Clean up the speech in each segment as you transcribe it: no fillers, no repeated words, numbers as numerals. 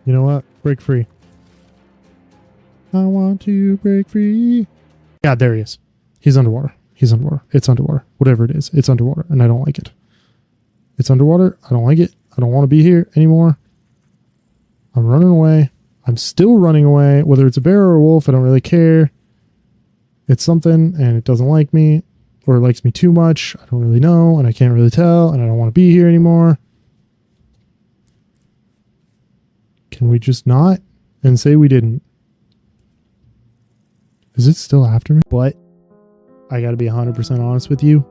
You know what? Break free. I want to break free. Yeah, there he is. He's underwater. He's underwater. It's underwater. Whatever it is, it's underwater, and I don't like it. It's underwater. I don't like it. I don't want to be here anymore. I'm running away. I'm still running away. Whether it's a bear or a wolf, I don't really care. It's something, and it doesn't like me, or it likes me too much. I don't really know, and I can't really tell, and I don't want to be here anymore. Can we just not and say we didn't? Is it still after me? But I gotta be 100% honest with you.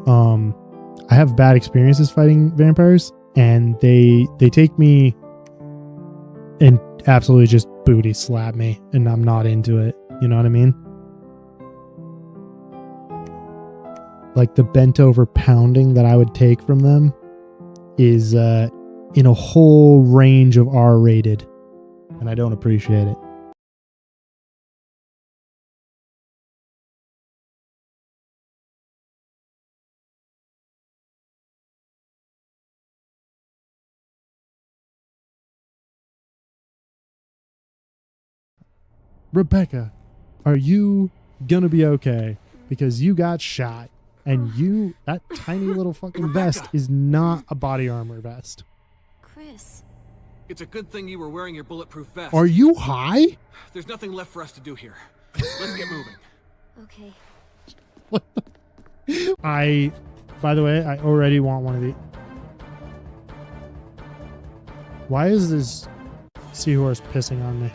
I have bad experiences fighting vampires, and they take me and absolutely just booty slap me, and I'm not into it. You know what I mean? Like the bent over pounding that I would take from them is in a whole range of R-rated, and I don't appreciate it. Rebecca, are you gonna be okay? Because you got shot, and that tiny little fucking vest is not a body armor vest. Chris. It's a good thing you were wearing your bulletproof vest. Are you high? There's nothing left for us to do here. Let's get moving. Okay. By the way, I already want one of these. Why is this seahorse pissing on me?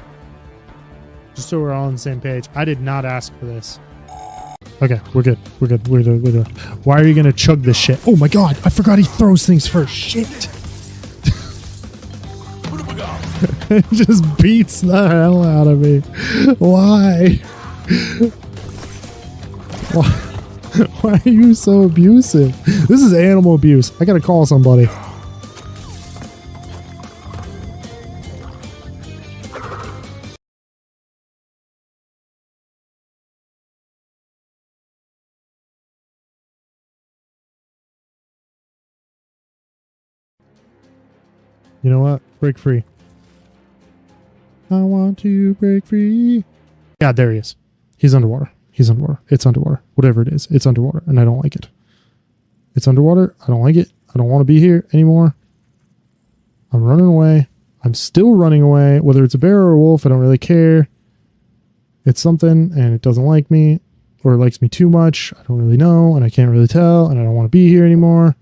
Just so we're all on the same page. I did not ask for this. Okay, we're good. We're good. We're good. We're good. Why are you gonna chug this shit? Oh my god, I forgot he throws things first. Shit. What have we got? It just beats the hell out of me. Why? Why are you so abusive? This is animal abuse. I gotta call somebody. You know what? Break free. I want to break free. Yeah, there he is. He's underwater. He's underwater. It's underwater. Whatever it is, it's underwater, and I don't like it. It's underwater. I don't like it. I don't want to be here anymore. I'm running away. I'm still running away. Whether it's a bear or a wolf, I don't really care. It's something, and it doesn't like me, or it likes me too much. I don't really know, and I can't really tell, and I don't want to be here anymore.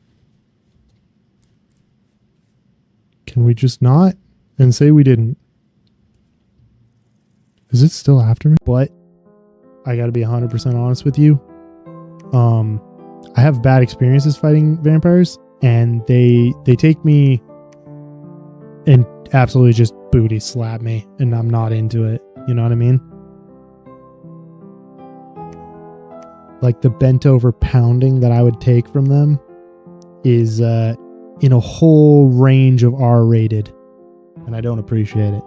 Can we just not and say we didn't? Is it still after me? But I gotta be 100% honest with you. I have bad experiences fighting vampires, and they take me and absolutely just booty slap me, and I'm not into it. You know what I mean? Like the bent over pounding that I would take from them is in a whole range of R-rated, and I don't appreciate it.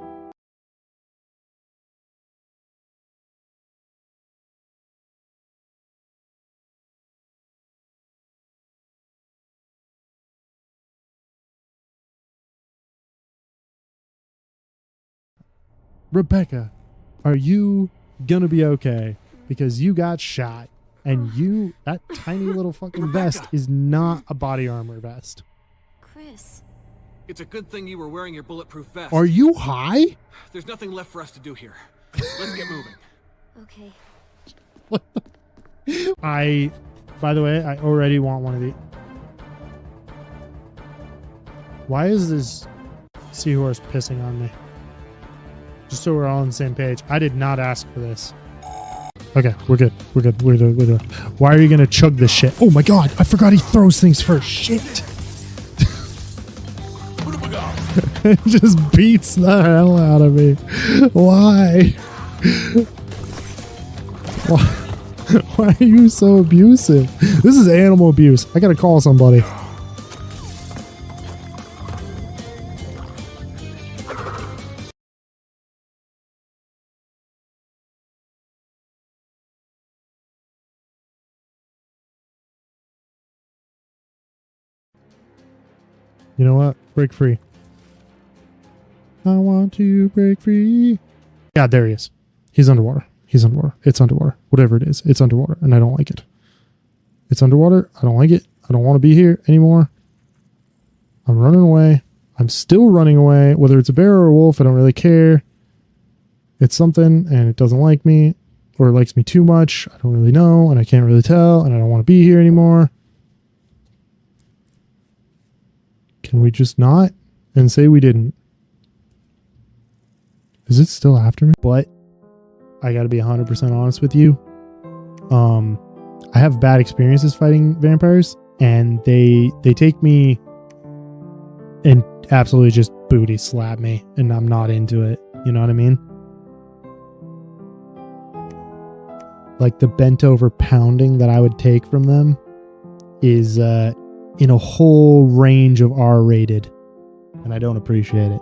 Rebecca, are you gonna be okay? Because you got shot, and that tiny little fucking vest is not a body armor vest. Chris. It's a good thing you were wearing your bulletproof vest. Are you high? There's nothing left for us to do here. Let's get moving. Okay. By the way, I already want one of these. Why is this seahorse pissing on me? Just so we're all on the same page. I did not ask for this. Okay, we're good. We're good. We're good. We're good. Why are you gonna chug this shit? Oh my god, I forgot he throws things first. Shit. What have we got? It just beats the hell out of me. Why? Why are you so abusive? This is animal abuse. I gotta call somebody. You know what? Break free. I want to break free. Yeah, there he is. He's underwater. He's underwater. It's underwater. Whatever it is, it's underwater, and I don't like it. It's underwater. I don't like it. I don't want to be here anymore. I'm running away. I'm still running away. Whether it's a bear or a wolf, I don't really care. It's something, and it doesn't like me, or it likes me too much. I don't really know, and I can't really tell, and I don't want to be here anymore. Can we just not and say we didn't? Is it still after me? But I got to be 100% honest with you. I have bad experiences fighting vampires, and they take me and absolutely just booty slap me, and I'm not into it. You know what I mean? Like the bent over pounding that I would take from them is in a whole range of R-rated, and I don't appreciate it.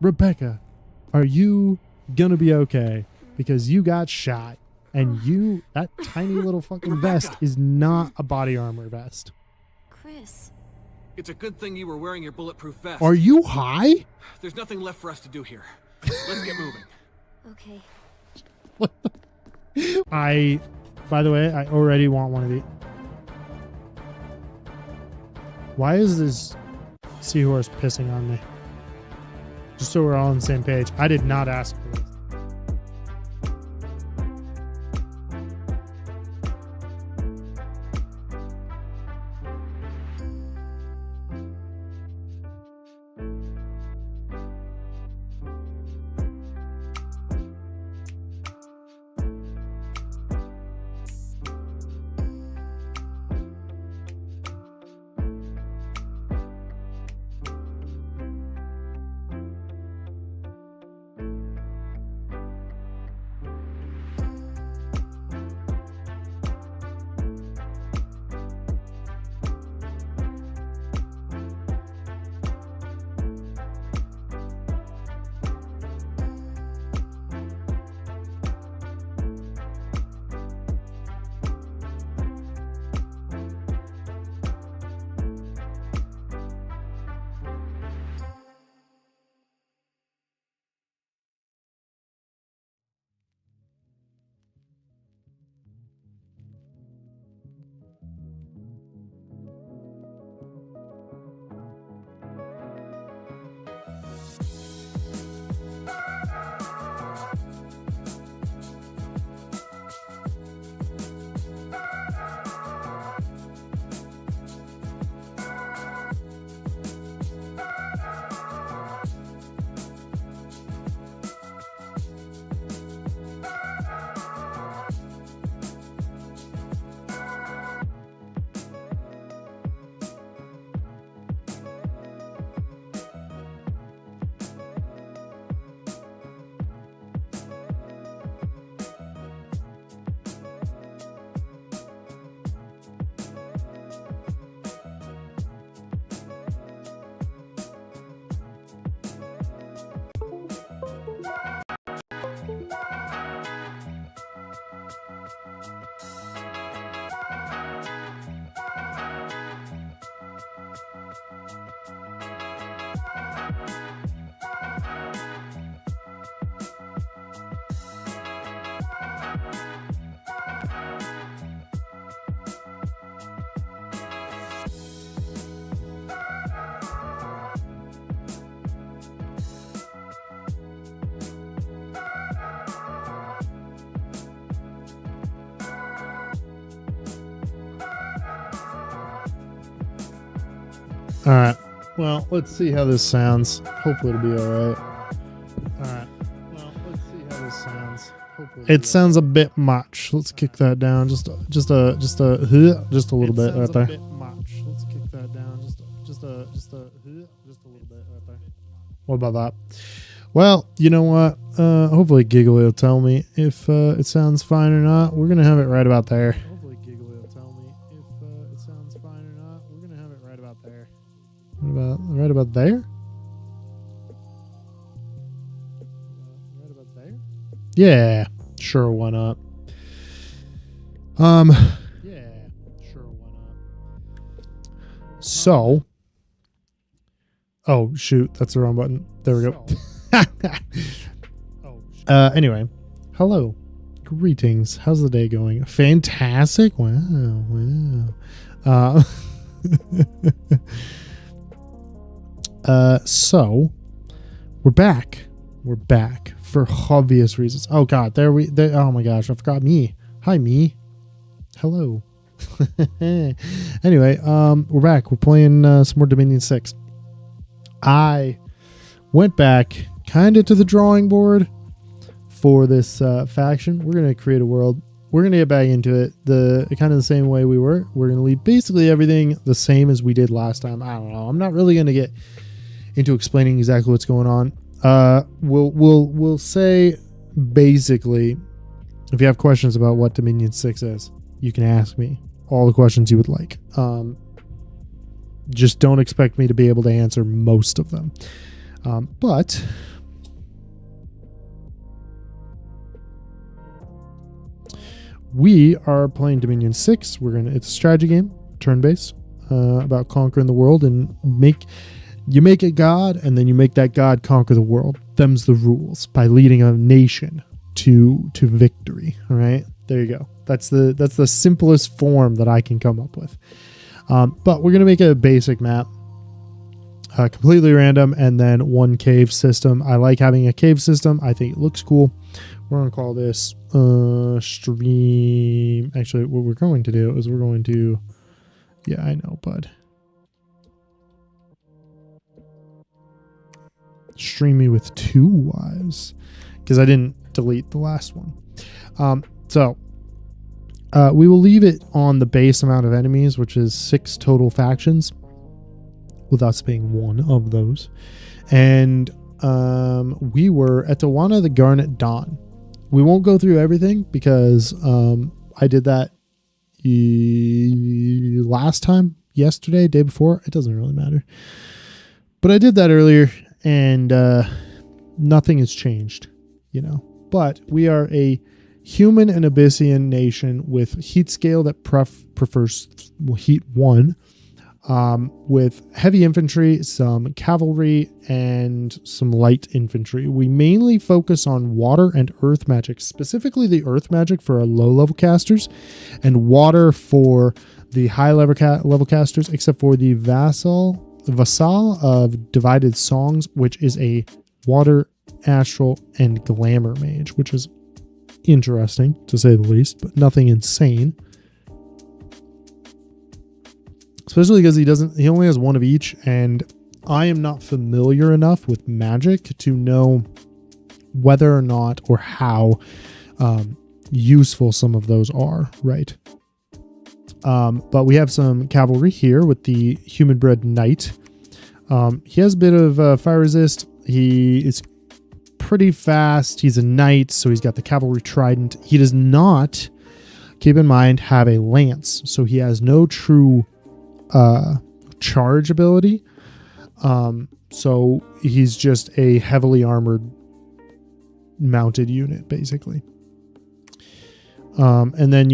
Rebecca, are you gonna be okay? Because you got shot, and that tiny little fucking vest is not a body armor vest. Chris. It's a good thing you were wearing your bulletproof vest. Are you high? There's nothing left for us to do here. Let's get moving. Okay. By the way, I already want one of these. Why is this seahorse pissing on me? Just so we're all on the same page. I did not ask for this. All right. Well, let's see how this sounds. Hopefully it'll be all right. All right. Well, let's see how this sounds. Hopefully it sounds a bit much. Let's kick that down just a little bit right there. A bit much. Let's kick that down just a little bit right there. What about that? Well, you know what? Hopefully Giggly will tell me if it sounds fine or not. We're gonna have it right about there. Hopefully Giggly will tell me if it sounds fine or not. We're gonna have it right about there. Right about there? Yeah, sure, why not? Yeah, sure, why not? So, oh shoot, that's the wrong button. There we go. Anyway, hello, greetings. How's the day going? Fantastic. Wow. So we're back. We're back for obvious reasons. Oh God, oh my gosh, I forgot me. Hi, me. Hello. Anyway, we're back. We're playing some more Dominion 6. I went back kind of to the drawing board for this faction. We're gonna create a world. We're gonna get back into it the kind of the same way we were. We're gonna leave basically everything the same as we did last time. I don't know. I'm not really gonna get into explaining exactly what's going on. We'll say basically, if you have questions about what Dominion 6 is, you can ask me all the questions you would like. Just don't expect me to be able to answer most of them. But we are playing Dominion 6. It's a strategy game, turn-based, about conquering the world and you make a god, and then you make that god conquer the world. Them's the rules, by leading a nation to victory. All right, there you go. That's the simplest form that I can come up with. But we're gonna make a basic map, completely random, and then one cave system. I like having a cave system. I think it looks cool. We're gonna call this stream. Actually, what we're going to do is yeah, I know, bud. Stream me with 2 wives, because I didn't delete the last one. So we will leave it on the base amount of enemies, which is 6 total factions, with us being one of those. And we were at Tawana the Garnet Dawn. We won't go through everything because I did that last time, yesterday, day before. It doesn't really matter. But I did that earlier, and nothing has changed, you know. But we are a human and Abyssian nation with heat scale that prefers heat 1, with heavy infantry, some cavalry, and some light infantry. We mainly focus on water and earth magic, specifically the earth magic for our low-level casters, and water for the high-level casters, except for the Vassal of Divided Songs, which is a water, astral, and glamour mage, which is interesting to say the least, but nothing insane. Especially because he only has one of each, and I am not familiar enough with magic to know whether or not or how useful some of those are, right? But we have some cavalry here with the human-bred knight. He has a bit of fire resist. He is pretty fast. He's a knight, so he's got the cavalry trident. He does not, keep in mind, have a lance, so he has no true charge ability. So he's just a heavily armored mounted unit, basically. And then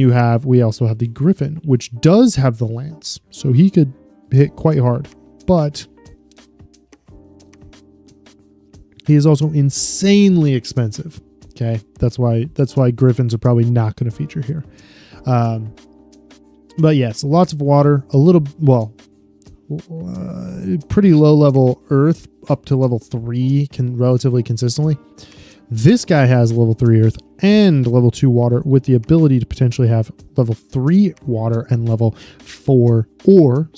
we also have the Griffin, which does have the lance, so he could hit quite hard, but he is also insanely expensive. Okay, that's why Griffins are probably not going to feature here. But yes, lots of water, pretty low level earth up to level 3 relatively consistently. This guy has level 3 earth and level 2 water, with the ability to potentially have level 3 water and level 4 or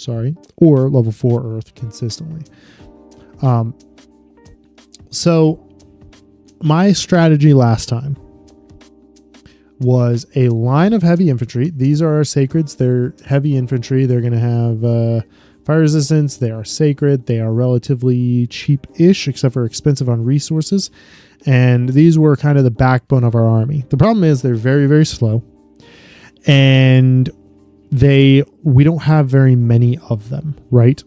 level 4 earth consistently. So my strategy last time was a line of heavy infantry. These are our sacreds. They're heavy infantry. They're going to have fire resistance. They are sacred. They are relatively cheap-ish, except for expensive on resources. And these were kind of the backbone of our army. The problem is they're very, very slow. And we don't have very many of them, right?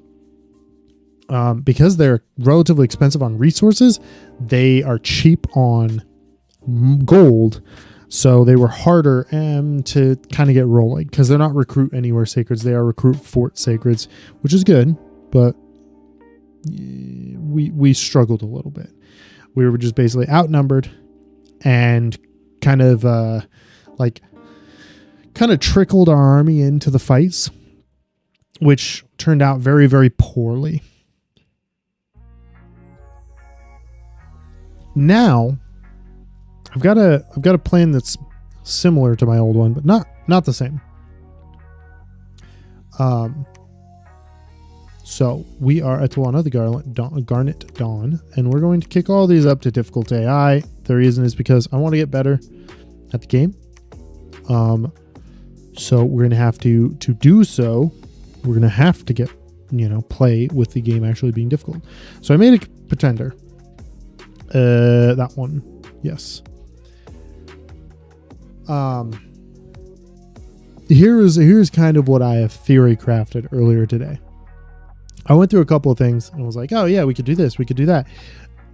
Because they're relatively expensive on resources, they are cheap on gold. So they were harder to kind of get rolling because they're not recruit anywhere sacreds. They are recruit fort sacreds, which is good, but we struggled a little bit. We were just basically outnumbered and kind of trickled our army into the fights, which turned out very, very poorly. Now I've got a plan that's similar to my old one, but not the same. So we are at one of the Garnet Dawn, and we're going to kick all these up to difficult AI. The reason is because I want to get better at the game. So we're going to have to do so. We're going to have to get, play with the game actually being difficult. So I made a pretender. That one. Yes. Here's kind of what I have theory crafted earlier today. I went through a couple of things and was like, oh yeah, we could do this, we could do that.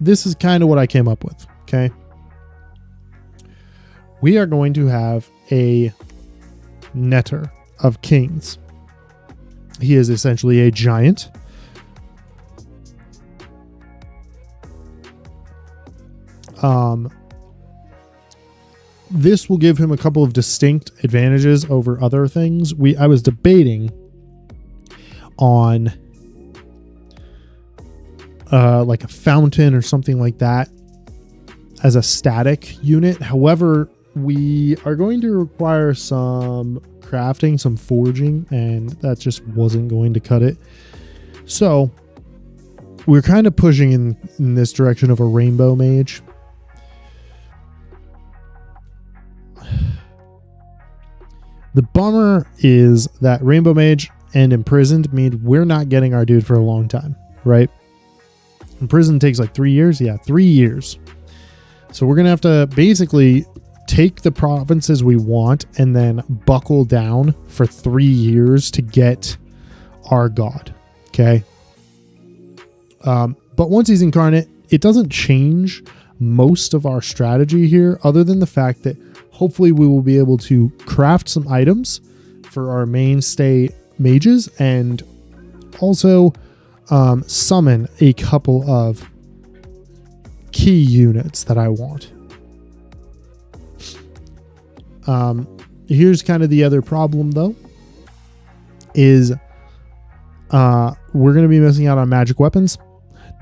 This is kind of what I came up with. Okay. We are going to have a netter of kings. He is essentially a giant. This will give him a couple of distinct advantages over other things. I was debating on like a fountain or something like that as a static unit. However, we are going to require some crafting, some forging, and that just wasn't going to cut it. So we're kind of pushing in this direction of a rainbow mage. The bummer is that Rainbow Mage and Imprisoned mean we're not getting our dude for a long time, right? Imprisoned takes like 3 years. Yeah, 3 years. So we're going to have to basically take the provinces we want and then buckle down for 3 years to get our god. Okay. But once he's incarnate, it doesn't change most of our strategy here, other than the fact that hopefully we will be able to craft some items for our mainstay mages and also summon a couple of key units that I want. Here's kind of the other problem though, is we're going to be missing out on magic weapons.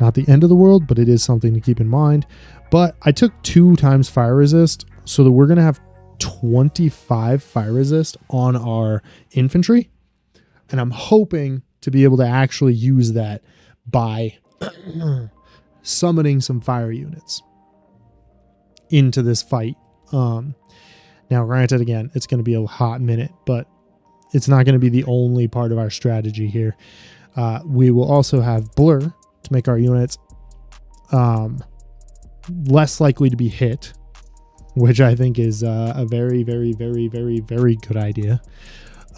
Not the end of the world, but it is something to keep in mind. But I took 2 times fire resist, so that we're going to have 25 fire resist on our infantry. And I'm hoping to be able to actually use that by summoning some fire units into this fight. Now, granted, again, it's going to be a hot minute, but it's not going to be the only part of our strategy here. We will also have blur to make our units less likely to be hit, which I think is a very, very, very, very, very good idea.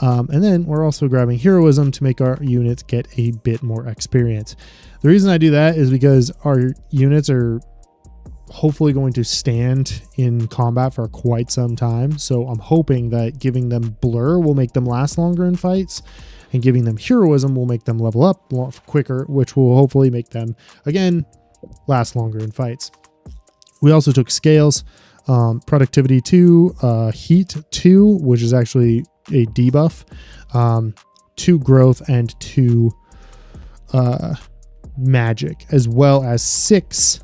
And then we're also grabbing heroism to make our units get a bit more experience. The reason I do that is because our units are hopefully going to stand in combat for quite some time. So I'm hoping that giving them blur will make them last longer in fights, and giving them heroism will make them level up quicker, which will hopefully make them, again, last longer in fights. We also took scales, productivity 2, heat 2, which is actually a debuff, 2 growth, and 2 magic, as well as 6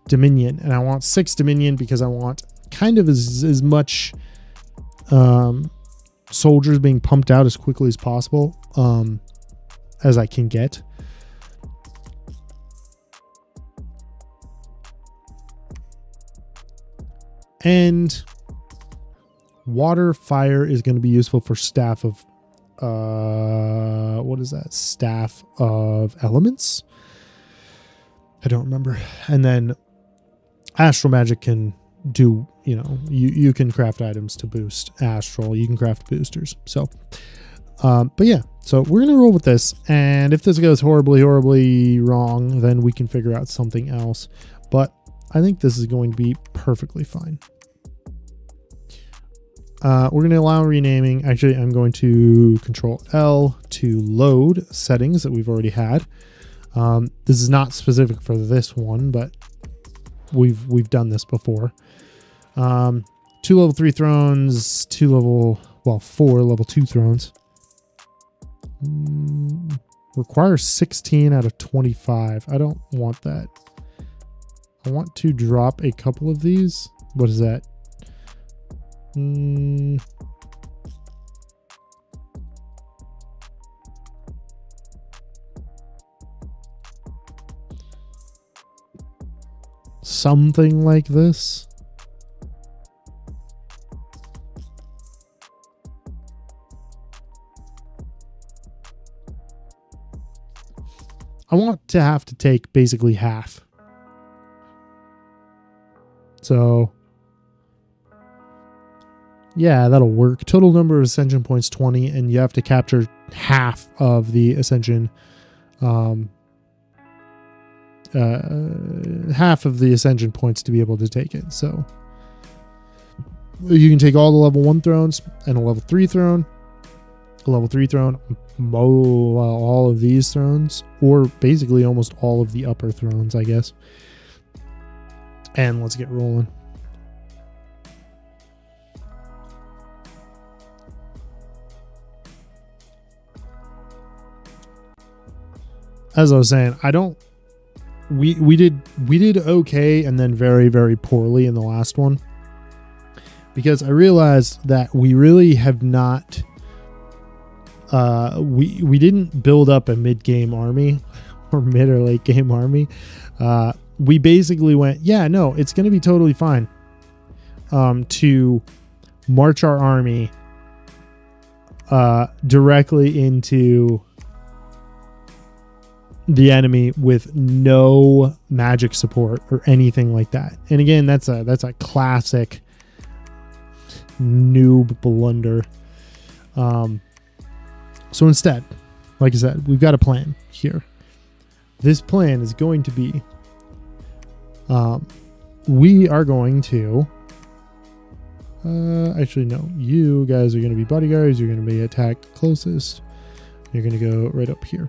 dominion. And I want 6 dominion because I want kind of as much soldiers being pumped out as quickly as possible as I can get. And water fire is going to be useful for staff of what is that? Staff of elements? I don't remember. And then astral magic can do, you can craft items to boost astral. You can craft boosters. So, but yeah, so we're going to roll with this. And if this goes horribly, horribly wrong, then we can figure out something else. But I think this is going to be perfectly fine. We're going to allow renaming. Actually, I'm going to Control L to load settings that we've already had. This is not specific for this one, but we've done this before. 2 level 3 thrones, 4 level 2 thrones. Requires 16 out of 25. I don't want that. I want to drop a couple of these. What is that? Something like this. I want to have to take basically half. So, yeah, that'll work. Total number of ascension points 20, and you have to capture half of the ascension, half of the ascension points to be able to take it. So, you can take all the level 1 thrones and a level 3 throne, a level 3 throne, all of these thrones, or basically almost all of the upper thrones, I guess. And let's get rolling. As I was saying, we did okay and then very, very poorly in the last one, because I realized that we really have not we didn't build up a mid-game army or mid or late game army. We basically went, yeah, no, it's going to be totally fine to march our army directly into the enemy with no magic support or anything like that. And again, that's a classic noob blunder. So instead, like I said, we've got a plan here. This plan is going to be, we are going to, actually no, you guys are going to be bodyguards. You're going to be attacked closest. You're going to go right up here.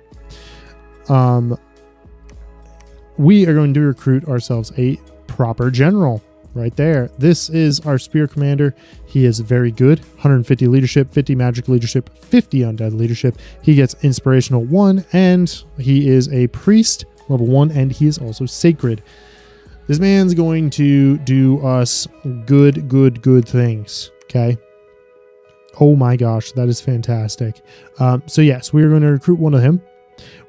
We are going to recruit ourselves a proper general. Right there. This is our spear commander. He is very good. 150 leadership, 50 magic leadership, 50 undead leadership. He gets inspirational 1, and he is a priest, level 1, and he is also sacred. This man's going to do us good things. Okay. Oh my gosh, that is fantastic. So yes, we are going to recruit one of him.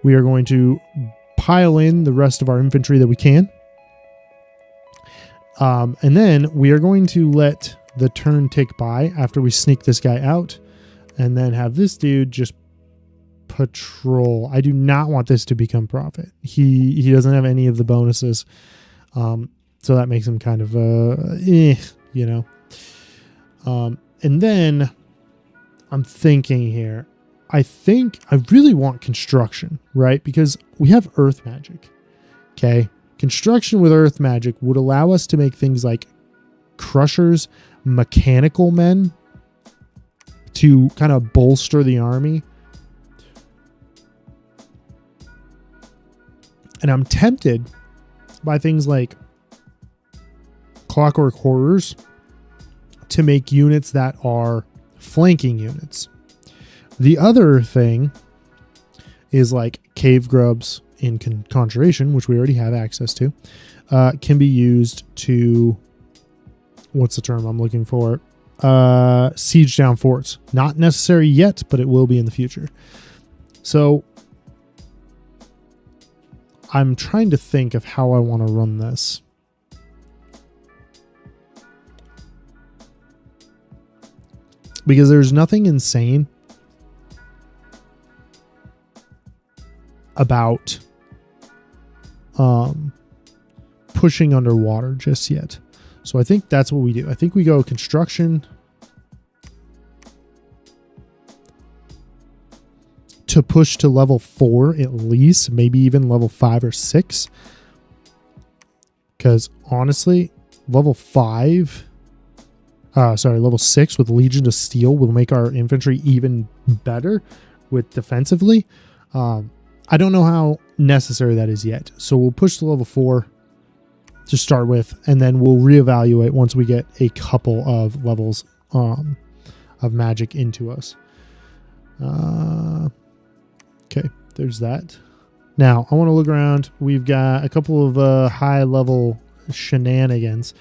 We are going to pile in the rest of our infantry that we can. And then we are going to let the turn tick by after we sneak this guy out, and then have this dude just patrol. I do not want this to become prophet. He doesn't have any of the bonuses. So that makes him kind of, you know. And then I'm thinking here, I think I really want construction, right? Because we have earth magic. Okay. Construction with earth magic would allow us to make things like crushers, mechanical men to kind of bolster the army. And I'm tempted by things like clockwork horrors to make units that are flanking units. The other thing is like cave grubs in conjuration, which we already have access to, can be used to, what's the term I'm looking for? Siege down forts. Not necessary yet, but it will be in the future. So I'm trying to think of how I want to run this. Because there's nothing insane about pushing underwater just yet. So I think that's what we do. I think we go construction to push to level 4 at least, maybe even level 5 or 6. Because honestly, level 6 with Legion of Steel will make our infantry even better with defensively. I don't know how necessary that is yet. So we'll push to level 4 to start with, and then we'll reevaluate once we get a couple of levels of magic into us. Okay, there's that. Now I want to look around. We've got a couple of high level shenanigans.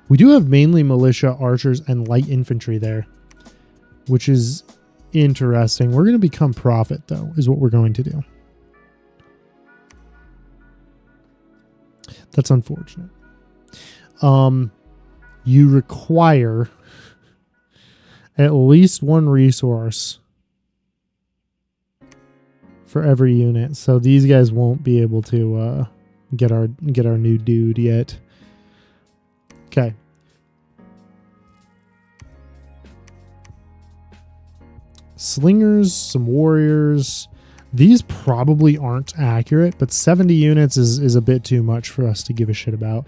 We do have mainly militia, archers, and light infantry there, which is interesting. We're going to become prophet, though, is what we're going to do. That's unfortunate. You require at least one resource for every unit, so these guys won't be able to get our new dude yet. Okay. Slingers, some warriors. These probably aren't accurate, but 70 units is a bit too much for us to give a shit about.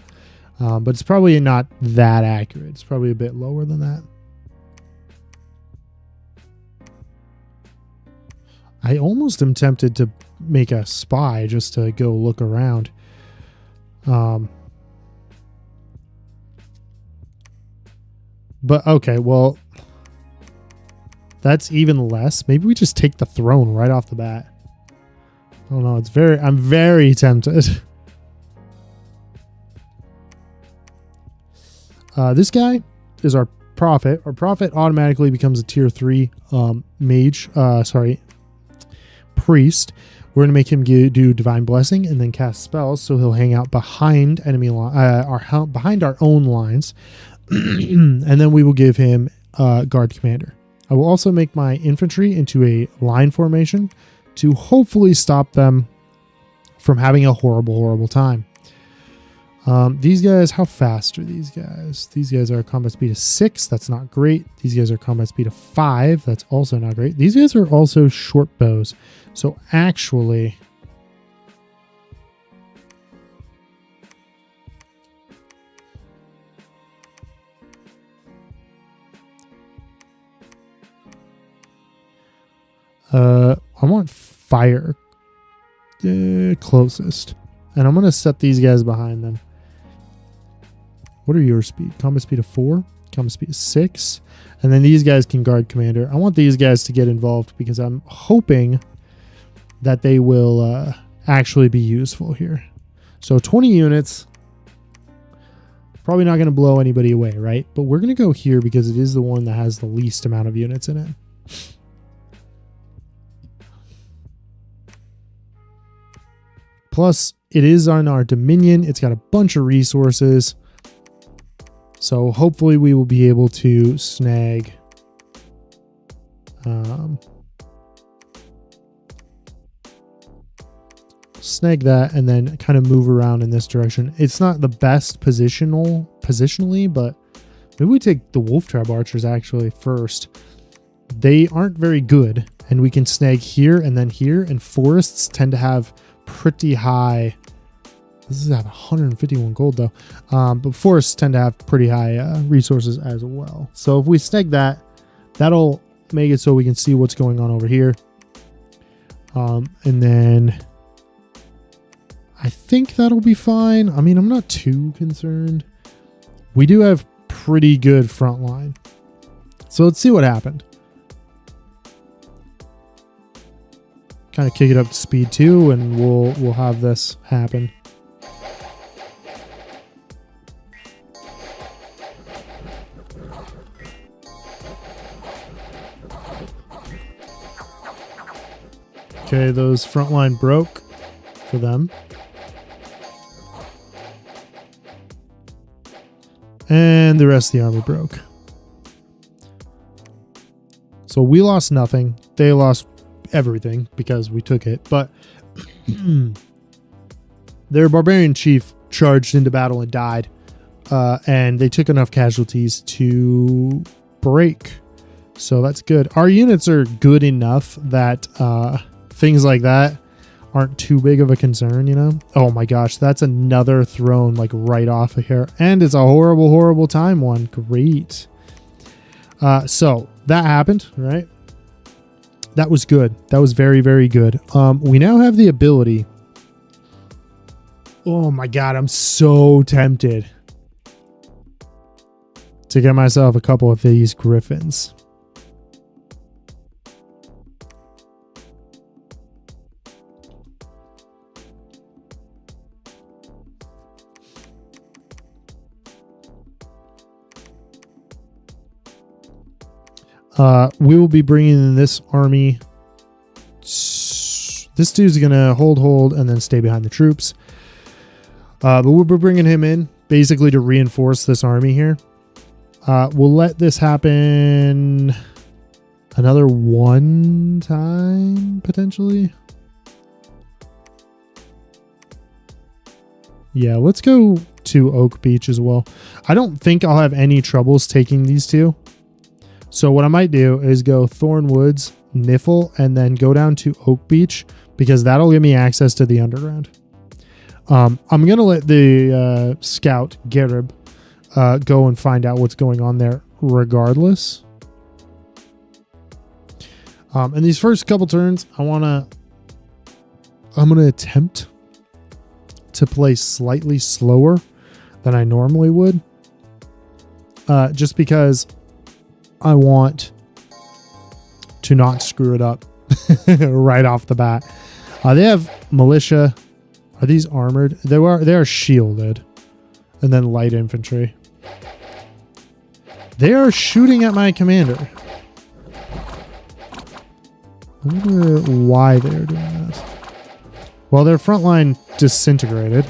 But it's probably not that accurate. It's probably a bit lower than that. I almost am tempted to make a spy just to go look around. But okay, well, that's even less. Maybe we just take the throne right off the bat. I don't know. I'm very tempted. This guy is our prophet. Our prophet automatically becomes a tier 3 priest. We're gonna make him do divine blessing and then cast spells, so he'll hang out behind behind our own lines, and then we will give him guard commander. I will also make my infantry into a line formation to hopefully stop them from having a horrible time. These guys, how fast are these guys? These guys are combat speed of 6. That's not great. These guys are combat speed of 5. That's also not great. These guys are also short bows. So actually, I want fire closest, and I'm going to set these guys behind them. What are your speed? Combat speed of 4, combat speed of 6, and then these guys can guard commander. I want these guys to get involved because I'm hoping that they will actually be useful here. So 20 units, probably not going to blow anybody away, right? But we're going to go here because it is the one that has the least amount of units in it. Plus, it is on our dominion. It's got a bunch of resources. So hopefully we will be able to snag that and then kind of move around in this direction. It's not the best positionally, but maybe we take the wolf trap archers actually first. They aren't very good, and we can snag here and then here, and forests tend to have pretty high. This is at 151 gold though, but forests tend to have pretty high resources as well. So if we snag that, that'll make it so we can see what's going on over here. And then I think that'll be fine. I mean, I'm not too concerned. We do have pretty good front line. So let's see what happened. Kind of kick it up to speed 2, and we'll have this happen. Okay, those front line broke for them. And the rest of the army broke. So we lost nothing. They lost everything because we took it. But their barbarian chief charged into battle and died. And they took enough casualties to break. So that's good. Our units are good enough that things like that aren't too big of a concern, you know? Oh my gosh, that's another throne like right off of here. And it's a horrible, horrible time one. Great. So that happened, right? That was good. That was very, very good. We now have the ability. Oh my God, I'm so tempted to get myself a couple of these griffins. We will be bringing in this army. This dude's gonna hold, and then stay behind the troops. But we'll be bringing him in basically to reinforce this army here. We'll let this happen another one time, potentially. Yeah, let's go to Oak Beach as well. I don't think I'll have any troubles taking these two. So what I might do is go Thornwoods, Niffle, and then go down to Oak Beach because that'll give me access to the underground. I'm going to let the scout, Garib, go and find out what's going on there regardless. In these first couple turns, I'm going to attempt to play slightly slower than I normally would. Just because I want to not screw it up right off the bat. They have militia. Are these armored? They are shielded. And then light infantry. They are shooting at my commander. I wonder why they're doing that. Well, their front line disintegrated.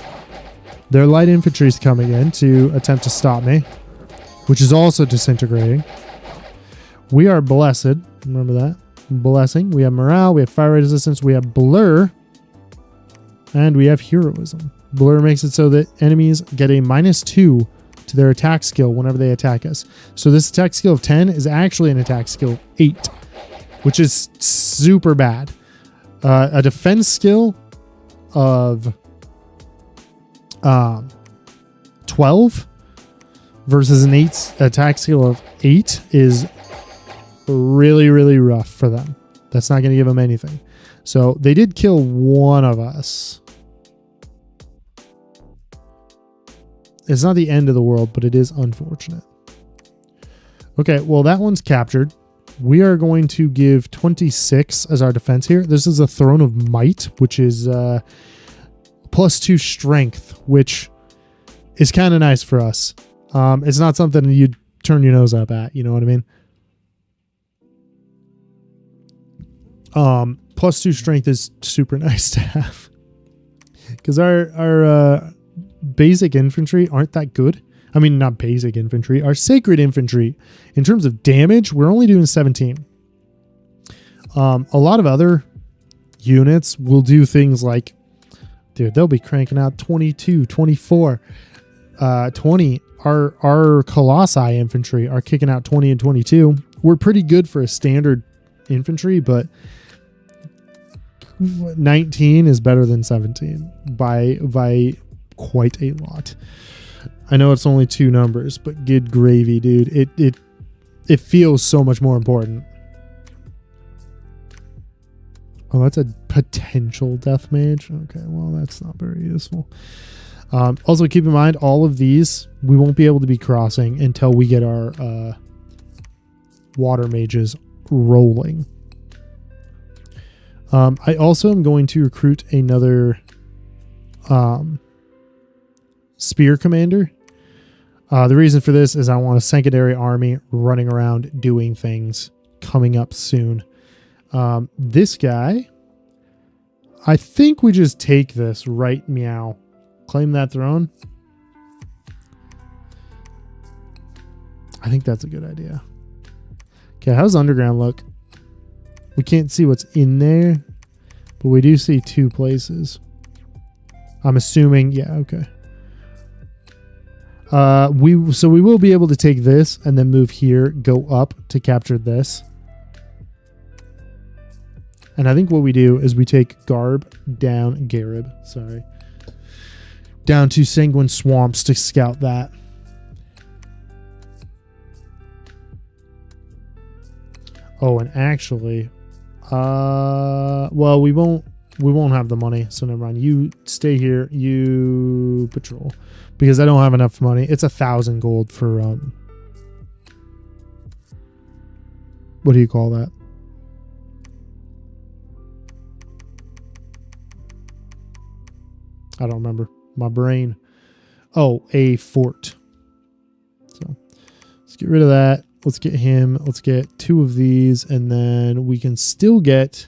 Their light infantry is coming in to attempt to stop me, which is also disintegrating. We are blessed. Remember that. Blessing. We have morale. We have fire resistance. We have blur. And we have heroism. Blur makes it so that enemies get a -2 to their attack skill whenever they attack us. So this attack skill of 10 is actually an attack skill of 8, which is super bad. A defense skill of 12 versus an attack skill of 8 is really, really rough for them. That's not going to give them anything. So they did kill one of us. It's not the end of the world, but it is unfortunate. Okay, well, that one's captured. We are going to give 26 as our defense here. This is a Throne of Might, which is +2 strength, which is kind of nice for us. It's not something you'd turn your nose up at, you know what I mean? +2 strength is super nice to have. Because our basic infantry aren't that good. I mean, not basic infantry. Our sacred infantry, in terms of damage, we're only doing 17. A lot of other units will do things like, dude, they'll be cranking out 22, 24, 20. Our Colossi infantry are kicking out 20 and 22. We're pretty good for a standard infantry, but 19 is better than 17 by quite a lot. I know it's only 2 numbers, but good gravy, dude. It feels so much more important. Oh, that's a potential death mage. Okay, well, that's not very useful. Also, keep in mind, all of these, we won't be able to be crossing until we get our water mages rolling. I also am going to recruit another spear commander. The reason for this is I want a secondary army running around doing things coming up soon. This guy, I think we just take this right meow. Claim that throne. I think that's a good idea. Okay, how's underground look? We can't see what's in there, but we do see 2 places. I'm assuming, yeah, okay. We will be able to take this and then move here, go up to capture this. And I think what we do is we take Garb down, down to Sanguine Swamps to scout that. Oh, and actually, well, we won't have the money, so never mind. You stay here, you patrol, because I don't have enough money. It's 1,000 gold for, what do you call that? I don't remember. My brain. Oh, a fort. So let's get rid of that. Let's get him. Let's get 2 of these, and then we can still get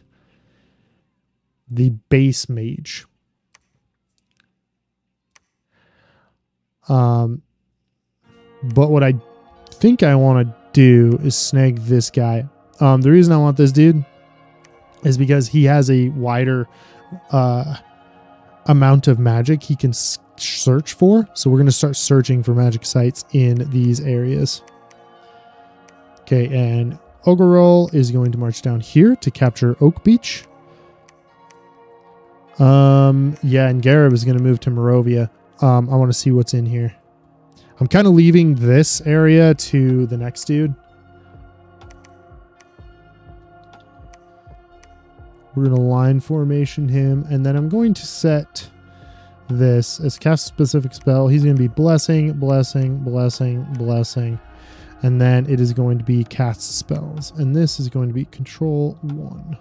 the base mage. But what I think I want to do is snag this guy. The reason I want this dude is because he has a wider amount of magic he can search for. So we're going to start searching for magic sites in these areas. Okay, and Ogorol is going to march down here to capture Oak Beach. Yeah, and Garib is going to move to Morovia. I want to see what's in here. I'm kind of leaving this area to the next dude. We're going to line formation him, and then I'm going to set this as cast a specific spell. He's going to be blessing, blessing, blessing, blessing, and then it is going to be cast spells, and this is going to be control 1.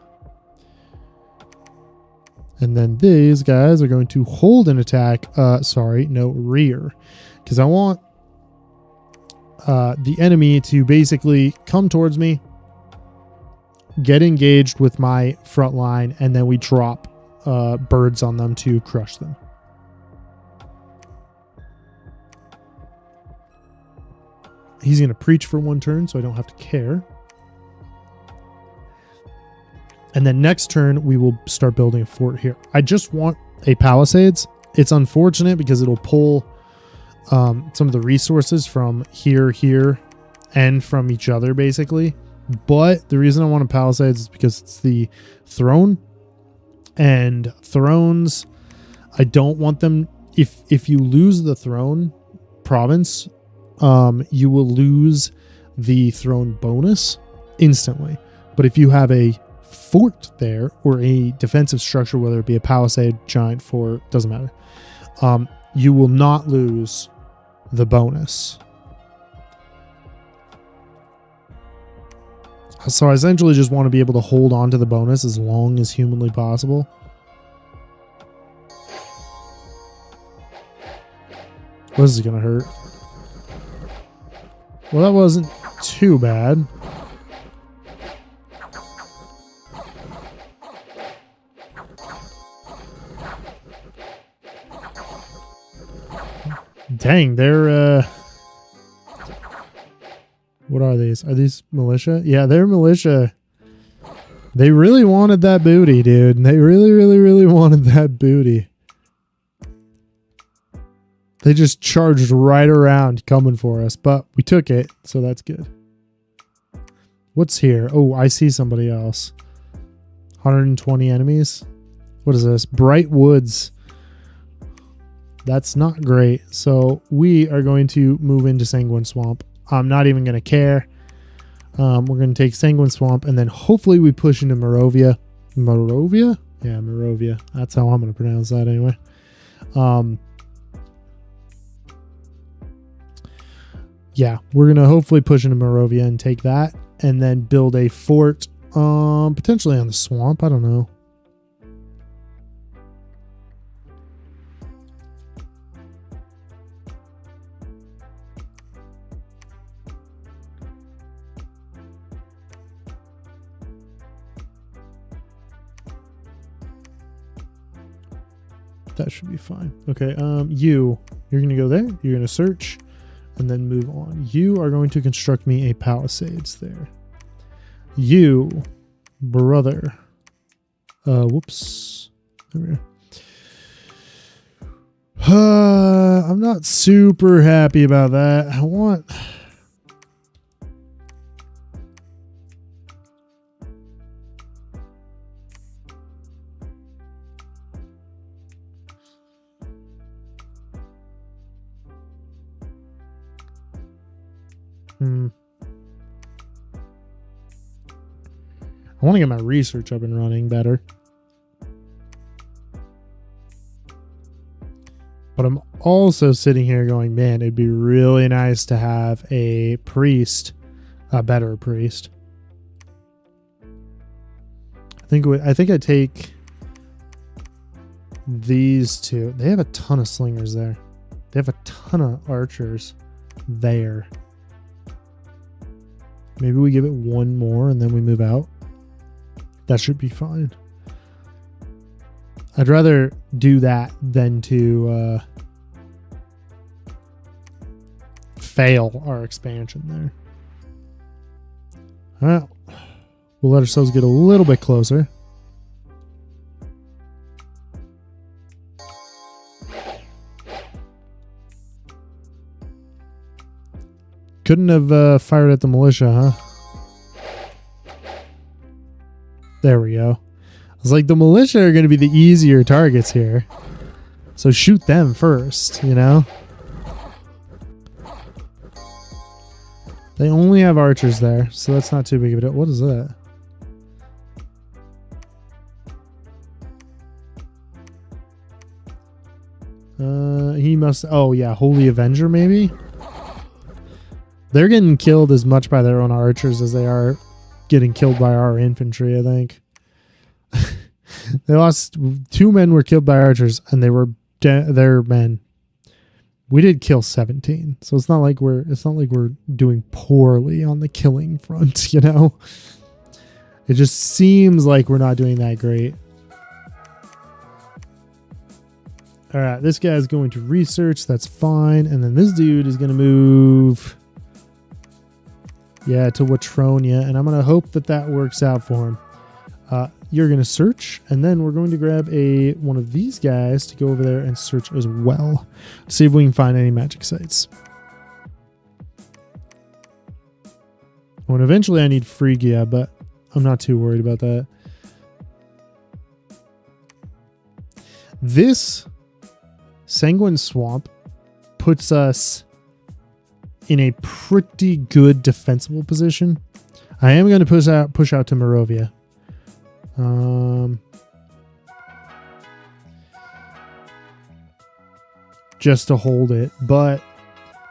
And then these guys are going to hold an attack. Rear. Because I want the enemy to basically come towards me, get engaged with my front line, and then we drop birds on them to crush them. He's going to preach for 1 turn, so I don't have to care. And then next turn, we will start building a fort here. I just want a palisades. It's unfortunate because it'll pull some of the resources from here, and from each other, basically. But the reason I want a palisades is because it's the throne. And thrones, I don't want them... If you lose the throne province, you will lose the throne bonus instantly. But if you have a fort there, or a defensive structure, whether it be a palisade, giant fort, doesn't matter, you will not lose the bonus. So I essentially just want to be able to hold on to the bonus as long as humanly possible. This is gonna hurt. Well, that wasn't too bad. Dang, they're what are these? Are these militia? Yeah, they're militia. They really wanted that booty, dude. They really, really, really wanted that booty. They just charged right around coming for us, but we took it, so that's good. What's here? Oh, I see somebody else. 120 enemies. What is this? Bright Woods. That's not great. So we are going to move into Sanguine Swamp. I'm not even going to care. We're going to take Sanguine Swamp, and then hopefully we push into Morovia. Morovia? Yeah, Morovia. That's how I'm going to pronounce that anyway. Yeah, we're going to hopefully push into Morovia and take that, and then build a fort, potentially on the swamp. I don't know. That should be fine. Okay, you're going to go there. You're going to search and then move on. You are going to construct me a palisades there. You, brother. Whoops. There we go. I'm not super happy about that. I want... I want to get my research up and running better. But I'm also sitting here going, man, it'd be really nice to have a priest, a better priest. I think I take these two. They have a ton of slingers there. They have a ton of archers there. Maybe we give it one more and then we move out. That should be fine. I'd rather do that than to fail our expansion there. All right. We'll let ourselves get a little bit closer. Couldn't have fired at the militia, huh? There we go. I was like, the militia are going to be the easier targets here. So shoot them first, you know? They only have archers there, so that's not too big of a deal. What is that? He must... Oh, yeah. Holy Avenger, maybe? They're getting killed as much by their own archers as they are getting killed by our infantry, I think. They lost... 2 men were killed by archers, and they were their men. We did kill 17, so it's not like we're doing poorly on the killing front, you know? It just seems like we're not doing that great. All right, this guy's going to research. That's fine. And then this dude is going to move, yeah, to Watronia. And I'm going to hope that that works out for him. You're going to search. And then we're going to grab one of these guys to go over there and search as well. See if we can find any magic sites. Oh, and eventually I need Phrygia, but I'm not too worried about that. This Sanguine Swamp puts us in a pretty good defensible position. I am going to push out to Morovia. Just to hold it, but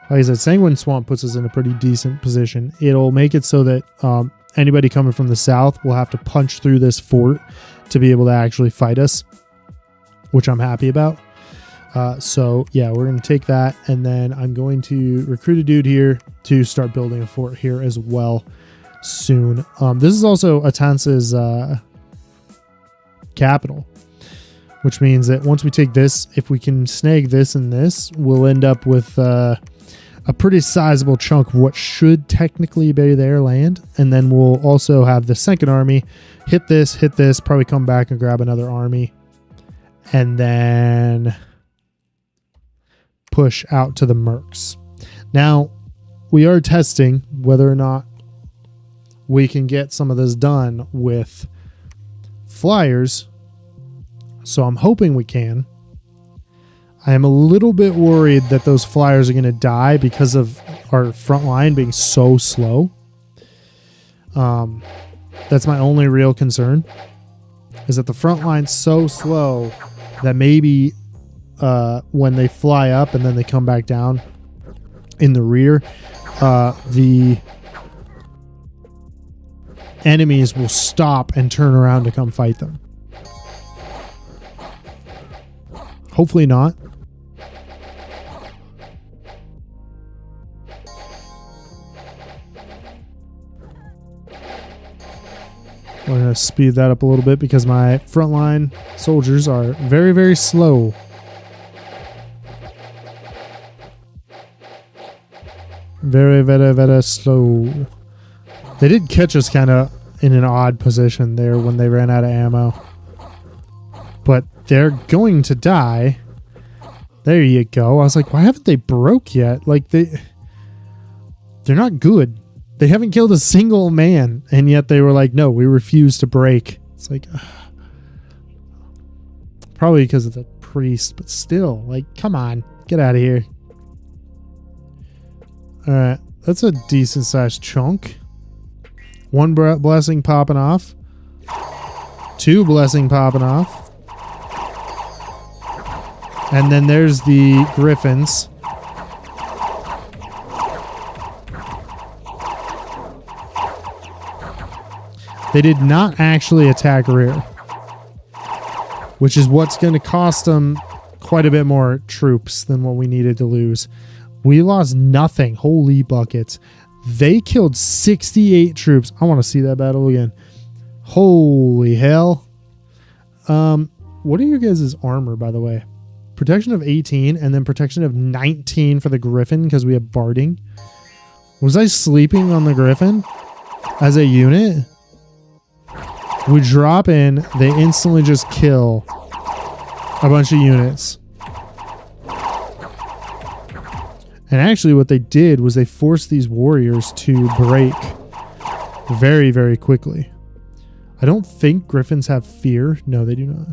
like I said, Sanguine Swamp puts us in a pretty decent position. It'll make it so that anybody coming from the south will have to punch through this fort to be able to actually fight us, which I'm happy about. So yeah, we're going to take that, and then I'm going to recruit a dude here to start building a fort here as well soon. This is also Atance's capital, which means that once we take this, if we can snag this and this, we'll end up with a pretty sizable chunk of what should technically be their land. And then we'll also have the second army hit this, probably come back and grab another army, and then push out to the Mercs. Now, we are testing whether or not we can get some of this done with flyers, so I'm hoping we can. I am a little bit worried that those flyers are going to die because of our front line being so slow. That's my only real concern, is that the front line's so slow that maybe when they fly up and then they come back down in the rear, the enemies will stop and turn around to come fight them. Hopefully not. We're going to speed that up a little bit because my frontline soldiers are very, very slow. Very, very, very slow. They did catch us kind of in an odd position there when they ran out of ammo. But they're going to die. There you go. I was like, why haven't they broke yet? Like, they're not good. They haven't killed a single man, and yet they were like, no, we refuse to break. It's like, probably because of the priest, but still, like, come on, get out of here. All right, That's a decent sized chunk. One blessing popping off. 2 blessing popping off. And then there's the griffins. They did not actually attack rear, which is what's going to cost them quite a bit more troops than what we needed to lose. We lost nothing. Holy buckets. They killed 68 troops. I want to see that battle again. Holy hell. What are your guys' armor, by the way? Protection of 18 and then protection of 19 for the griffin because we have barding. Was I sleeping on the griffin as a unit? We drop in, they instantly just kill a bunch of units. And actually what they did was they forced these warriors to break very, very quickly. I don't think griffins have fear. No, they do not.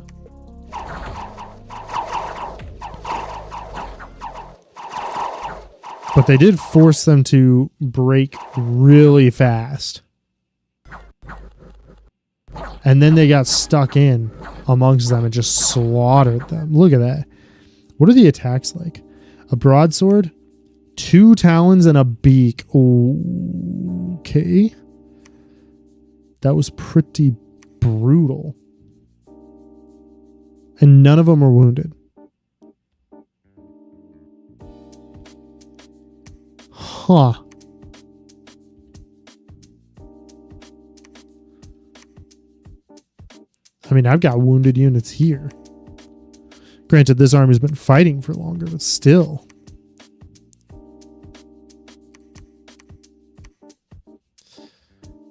But they did force them to break really fast. And then they got stuck in amongst them and just slaughtered them. Look at that. What are the attacks like? A broadsword, 2 talons, and a beak. Okay. That was pretty brutal. And none of them were wounded. Huh. I mean, I've got wounded units here. Granted, this army's been fighting for longer, but still.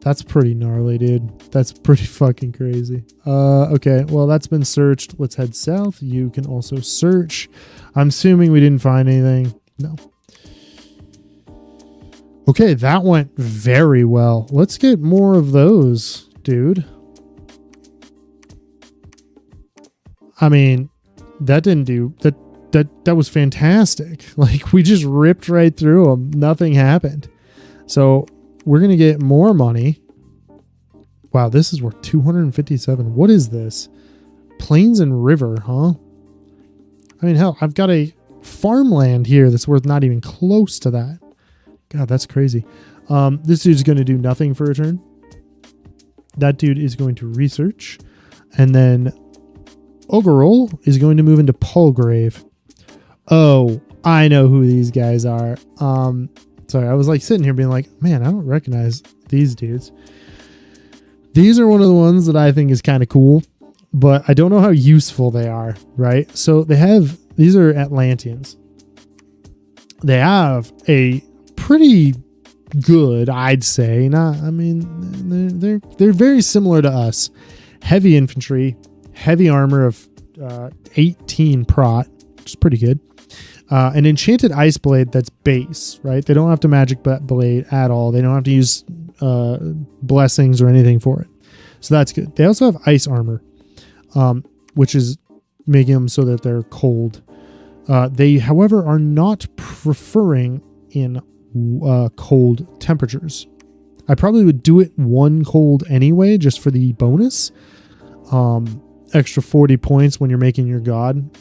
That's pretty gnarly, dude. That's pretty fucking crazy. Okay, well, that's been searched. Let's head south. You can also search. I'm assuming we didn't find anything. No. Okay, that went very well. Let's get more of those, dude. I mean, that didn't do that was fantastic. Like, we just ripped right through them. Nothing happened. So we're going to get more money. Wow, this is worth 257. What is this? Plains and river, huh? I mean, hell, I've got a farmland here that's worth not even close to that. God, that's crazy. This dude's going to do nothing for a turn. That dude is going to research. And then Ogerol is going to move into Palgrave. Oh, I know who these guys are. Sorry, I was like sitting here being like, man, I don't recognize these dudes. These are one of the ones that I think is kind of cool, but I don't know how useful they are, right? So these are Atlanteans. They have a pretty good, I'd say. They're very similar to us. Heavy infantry, heavy armor of 18 prot, which is pretty good. An enchanted ice blade that's base, right? They don't have to magic blade at all. They don't have to use blessings or anything for it. So that's good. They also have ice armor, which is making them so that they're cold. They, however, are not preferring in cold temperatures. I probably would do it 1 cold anyway, just for the bonus. Extra 40 points when you're making your god.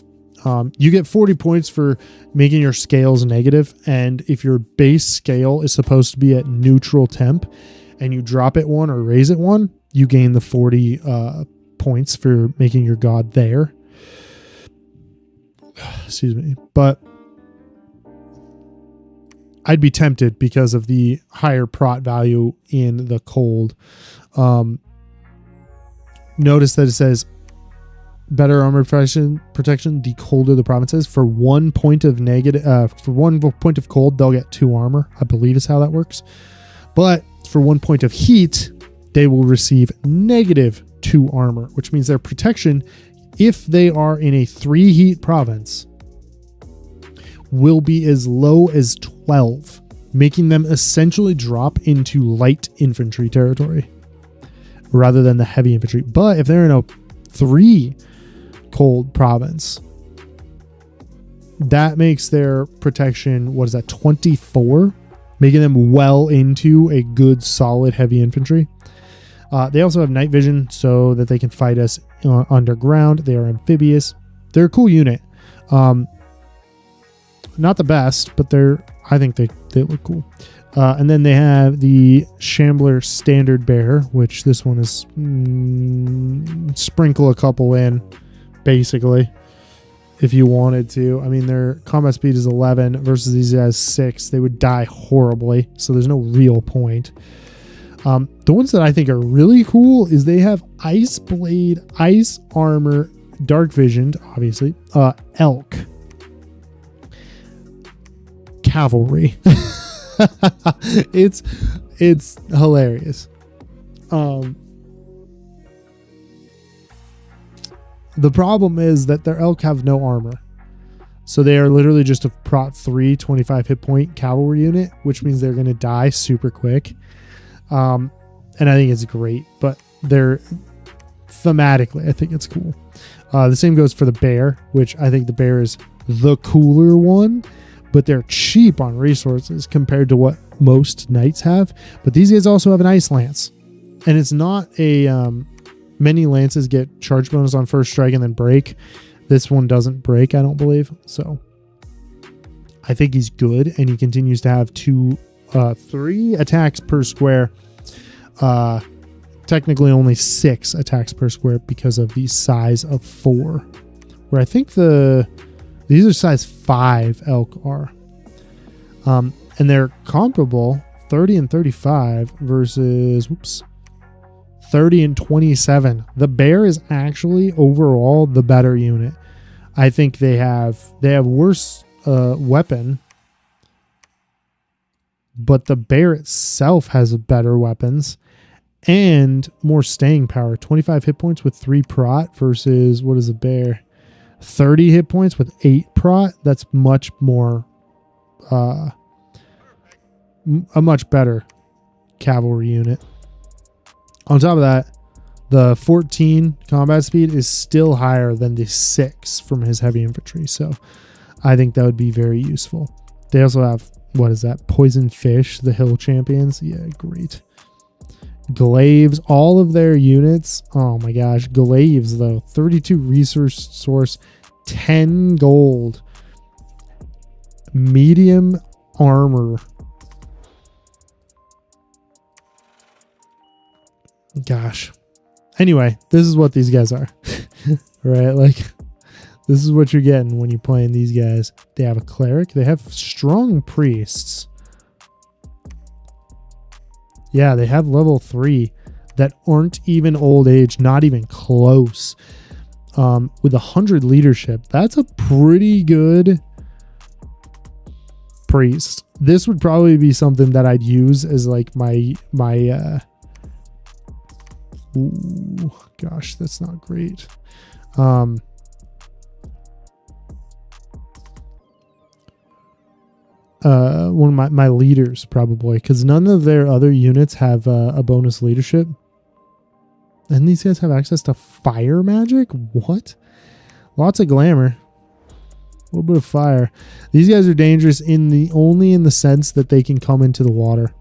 You get 40 points for making your scales negative, and if your base scale is supposed to be at neutral temp and you drop it 1 or raise it 1, you gain the 40 points for making your god there. Excuse me. But I'd be tempted because of the higher prot value in the cold. Notice that it says better armor protection the colder the province is. For 1 point of negative, for 1 point of cold, they'll get 2 armor, I believe is how that works. But for 1 point of heat, they will receive negative 2 armor, which means their protection, if they are in a 3 heat province, will be as low as 12, making them essentially drop into light infantry territory rather than the heavy infantry. But if they're in a 3 cold province, that makes their protection, what is that, 24? making them well into a good, solid heavy infantry. They also have night vision so that they can fight us underground. They are amphibious. They're a cool unit. Not the best, but I think they look cool. And then they have the Shambler Standard Bearer, which this one is sprinkle a couple in, basically, if you wanted to. I mean, their combat speed is 11 versus these guys 6. They would die horribly, so there's no real point. The ones that I think are really cool is they have Ice Blade, Ice Armor, Dark Visioned, obviously, Elk, Cavalry. It's hilarious. The problem is that their Elk have no armor. So they are literally just a Prot 3 25 hit point cavalry unit, which means they're going to die super quick. And I think it's great, but they're thematically, I think it's cool. The same goes for the bear, which I think the bear is the cooler one, but they're cheap on resources compared to what most knights have. But these guys also have an ice lance, and it's not a, many lances get charge bonus on first strike and then break. This one doesn't break, I don't believe. So I think he's good, and he continues to have 3 attacks per square. Technically only 6 attacks per square because of the size of 4, where I think these are size 5 elk are. And they're comparable, 30 and 35 versus 30 and 27. The bear is actually overall the better unit. I think they have worse weapon, but the bear itself has better weapons and more staying power. 25 hit points with 3 prot versus, what is a bear? 30 hit points with 8 prot. That's much more, a much better cavalry unit. On top of that, the 14 combat speed is still higher than the 6 from his heavy infantry. So I think that would be very useful. They also have, what is that? Poison Fish, the hill champions. Yeah, great. Glaives, all of their units. Oh my gosh. Glaives, though. 32 resource source, 10 gold. Medium armor. Gosh. Anyway, this is what these guys are. Right? Like, this is what you're getting when you're playing these guys. They have a cleric. They have strong priests. Yeah, they have level 3 that aren't even old age, not even close. With 100 leadership, that's a pretty good priest. This would probably be something that I'd use as like my ooh, gosh, that's not great. One of my leaders, probably, because none of their other units have a bonus leadership. And these guys have access to fire magic? What? Lots of glamour. A little bit of fire. These guys are dangerous only in the sense that they can come into the water.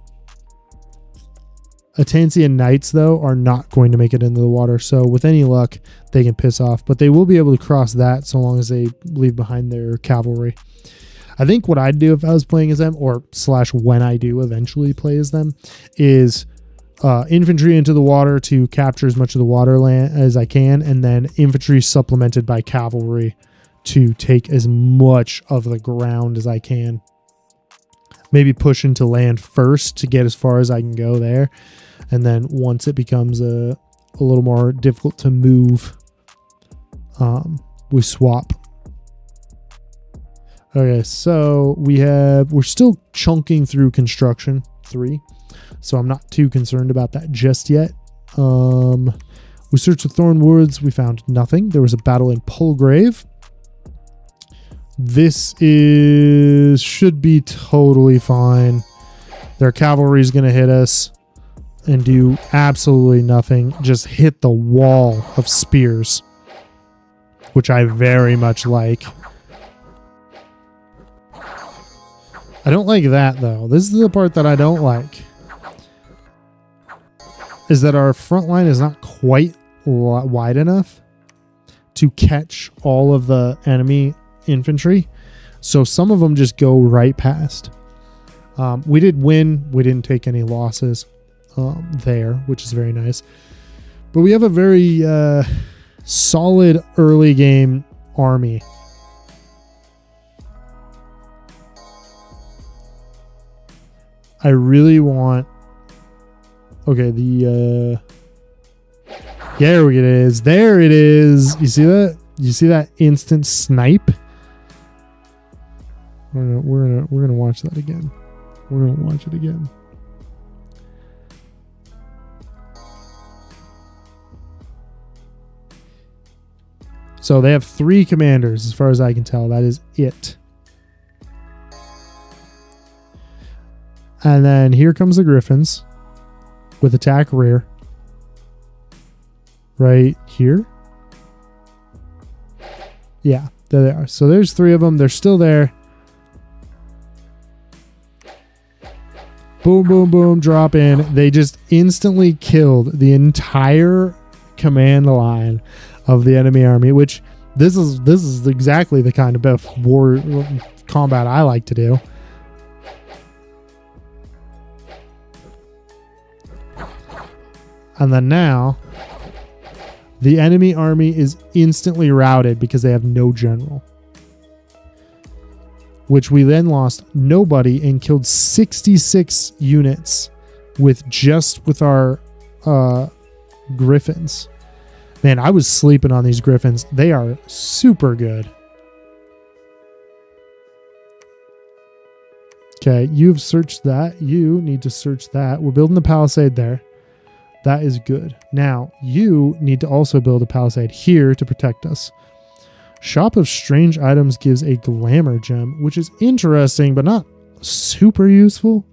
Atansian Knights, though, are not going to make it into the water. So with any luck, they can piss off. But they will be able to cross that so long as they leave behind their cavalry. I think what I'd do if I was playing as them, or / when I do eventually play as them, is infantry into the water to capture as much of the water land as I can, and then infantry supplemented by cavalry to take as much of the ground as I can. Maybe push into land first to get as far as I can go there, and then once it becomes a little more difficult to move, we swap. Okay, so we're still chunking through construction 3, so I'm not too concerned about that just yet. We searched the Thorn Woods, we found nothing. There was a battle in Polgrave. This should be totally fine. Their cavalry is going to hit us and do absolutely nothing. Just hit the wall of spears, which I very much like. I don't like that, though. This is the part that I don't like. Is that our front line is not quite wide enough to catch all of the enemy infantry. So some of them just go right past. We did win. We didn't take any losses there, which is very nice. But we have a very solid early game army. I really want... Okay, there it is. There it is. You see that? You see that instant snipe? We're gonna watch that again. We're gonna watch it again. So they have 3 commanders, as far as I can tell. That is it. And then here comes the Griffins with attack rear. Right here. Yeah, there they are. So there's 3 of them. They're still there. Boom, boom, boom, drop in. They just instantly killed the entire command line of the enemy army, which this is exactly the kind of war combat I like to do. And then now the enemy army is instantly routed because they have no general. Which we then lost nobody and killed 66 units with our Griffins. Man, I was sleeping on these Griffins. They are super good. Okay, you've searched that. You need to search that. We're building the palisade there. That is good. Now, you need to also build a palisade here to protect us. Shop of Strange Items gives a glamour gem, which is interesting, but not super useful,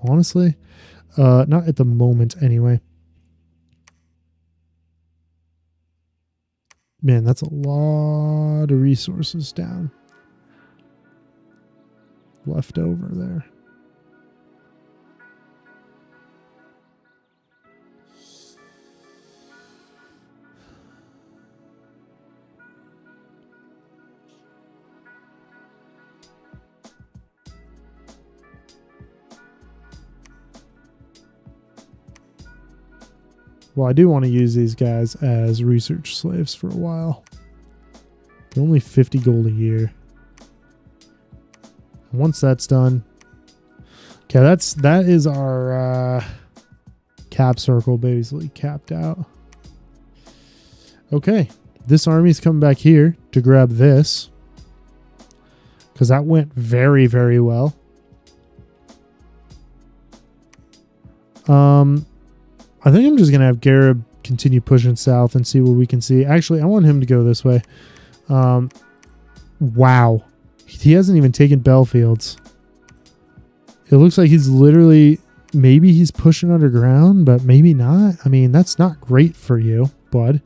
honestly. Not at the moment, anyway. Man, that's a lot of resources down. Left over there. Well, I do want to use these guys as research slaves for a while. They're only 50 gold a year. And once that's done... Okay, that is our cap circle basically capped out. Okay, this army's coming back here to grab this. Because that went very, very well. I think I'm just going to have Garib continue pushing south and see what we can see. Actually, I want him to go this way. Wow. He hasn't even taken Belfields. It looks like he's literally... Maybe he's pushing underground, but maybe not. I mean, that's not great for you, bud.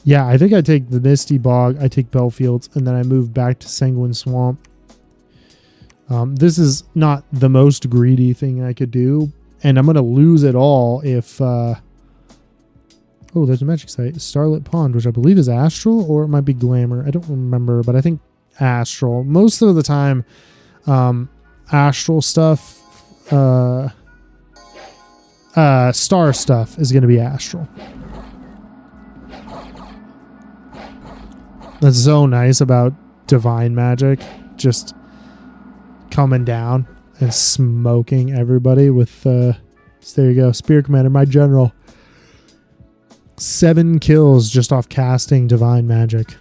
Yeah, I think I take the Misty Bog, I take Belfields, and then I move back to Sanguine Swamp. This is not the most greedy thing I could do, and I'm going to lose it all if... oh, there's a magic site. Starlit Pond, which I believe is Astral, or it might be Glamour. I don't remember, but I think Astral. Most of the time, Astral stuff, Star stuff is going to be Astral. That's so nice about Divine Magic. Just coming down and smoking everybody with... so there you go. Spear Commander, my general. 7 kills just off casting Divine Magic.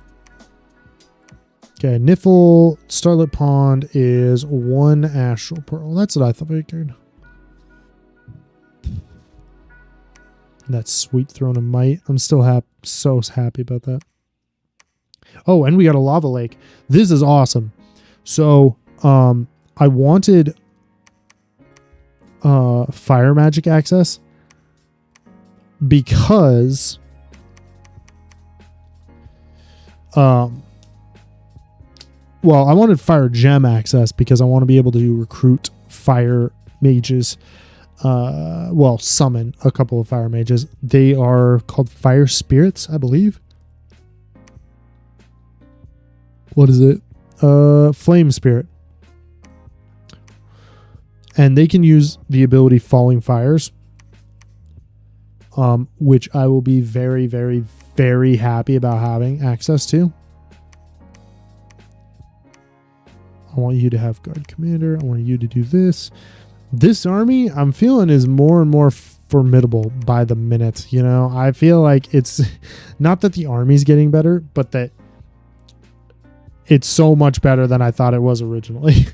Okay, Niffle Starlit Pond is 1 Astral Pearl. That's what I thought I figured. That sweet Throne of Might. I'm still so happy about that. Oh, and we got a lava lake. This is awesome. So, I wanted fire magic access because Well, I wanted fire gem access because I want to be able to recruit fire mages. Well, summon a couple of fire mages. They are called fire spirits, I believe. What is it? Flame spirit. And they can use the ability Falling Fires, which I will be very, very, very happy about having access to. I want you to have guard commander. I want you to do this. This army, I'm feeling, is more and more formidable by the minute. You know, I feel like it's not that the army's getting better, but that it's so much better than I thought it was originally.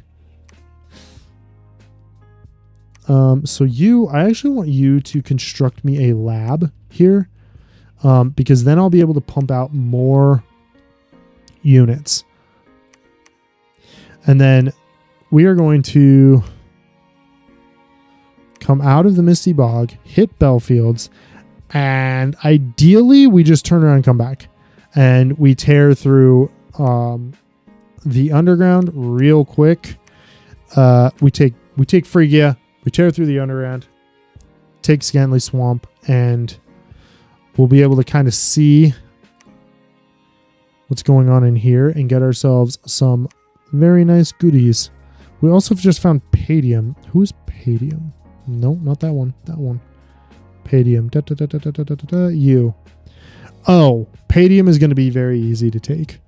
So I actually want you to construct me a lab here, because then I'll be able to pump out more units. And then we are going to come out of the Misty Bog, hit Belfields, and ideally we just turn around and come back. And we tear through the underground real quick. We take Phrygia, we tear through the underground, take Scantley Swamp, and we'll be able to kind of see what's going on in here and get ourselves some very nice goodies. We also have just found Padium. Who's Padium? No, not that one. That one. Padium. You. Oh, Padium is going to be very easy to take.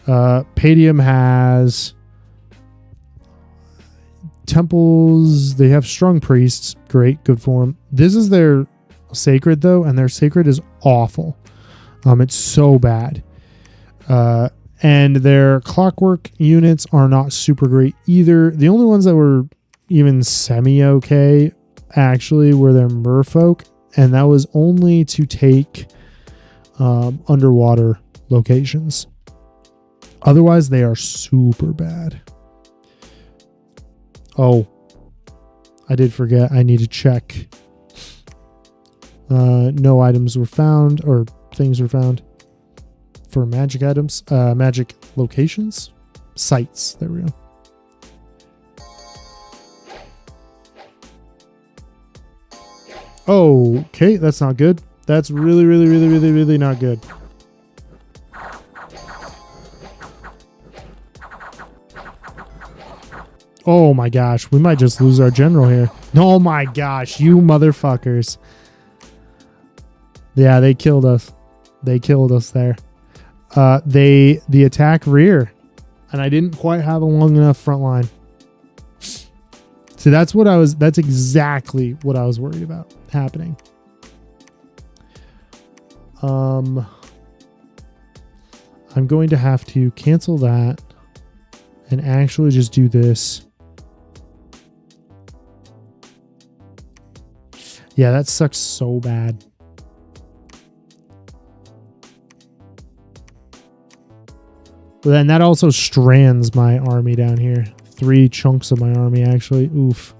Padium has temples. They have strong priests. Great. Good for them. This is their sacred, though, and their sacred is awful. It's so bad. And their clockwork units are not super great either. The only ones that were even semi-okay, actually, were their merfolk, and that was only to take underwater locations. Otherwise, they are super bad. Oh, I did forget. I need to check. No items were found, or things were found. For magic items, magic locations, sites. There we go. Oh, okay, that's not good. That's really, really, really, really, really not good. Oh my gosh, we might just lose our general here. Oh my gosh, you motherfuckers. Yeah, they killed us. They killed us there. The attack rear, and I didn't quite have a long enough front line. See, that's exactly what I was worried about happening. I'm going to have to cancel that and actually just do this. Yeah, that sucks so bad. But then that also strands my army down here. 3 chunks of my army, actually. Oof.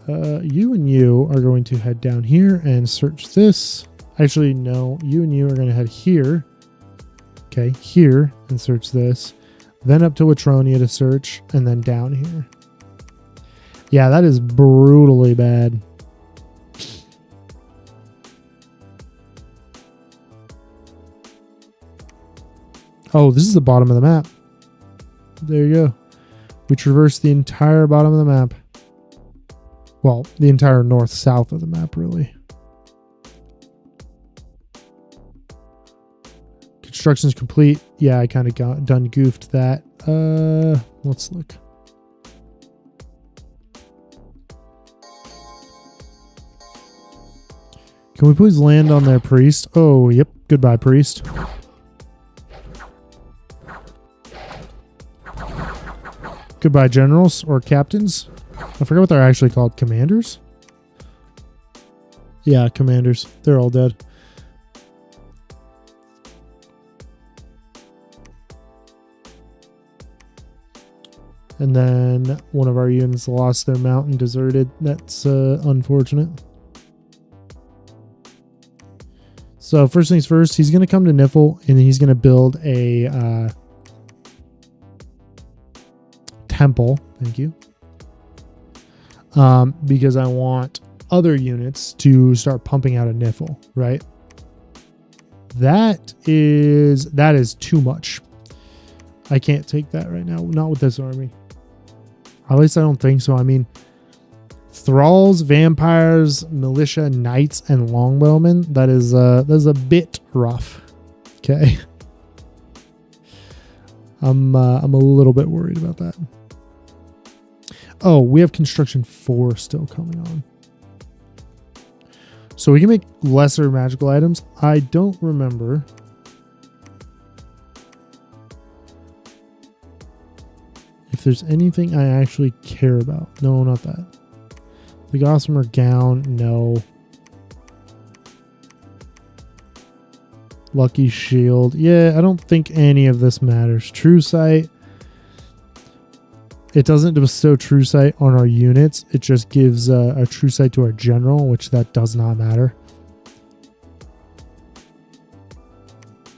You and you are going to head down here and search this. Actually, no. You and you are going to head here. Okay, here and search this. Then up to Watronia to search, and then down here. Yeah, that is brutally bad. Oh, this is the bottom of the map. There you go. We traversed the entire bottom of the map. Well, the entire north-south of the map, really. Construction's complete. Yeah, I kind of goofed that. Let's look. Can we please land on their priest? Oh, yep. Goodbye, priest. Goodbye, generals or captains. I forget what they're actually called. Commanders? Yeah, commanders. They're all dead. And then one of our units lost their mount and deserted. That's unfortunate. So first things first, he's going to come to Niffle and he's going to build a temple. Thank you. Because I want other units to start pumping out of Niffle, right? That is too much. I can't take that right now. Not with this army. At least I don't think so. I mean, thralls, vampires, militia, knights, and longbowmen. That is a bit rough. Okay. I'm a little bit worried about that. Oh, we have construction 4 still coming on. So we can make lesser magical items. I don't remember. If there's anything I actually care about. No, not that. The Gossamer Gown, no. Lucky Shield. Yeah, I don't think any of this matters. True Sight. It doesn't bestow True Sight on our units. It just gives a True Sight to our general, which that does not matter.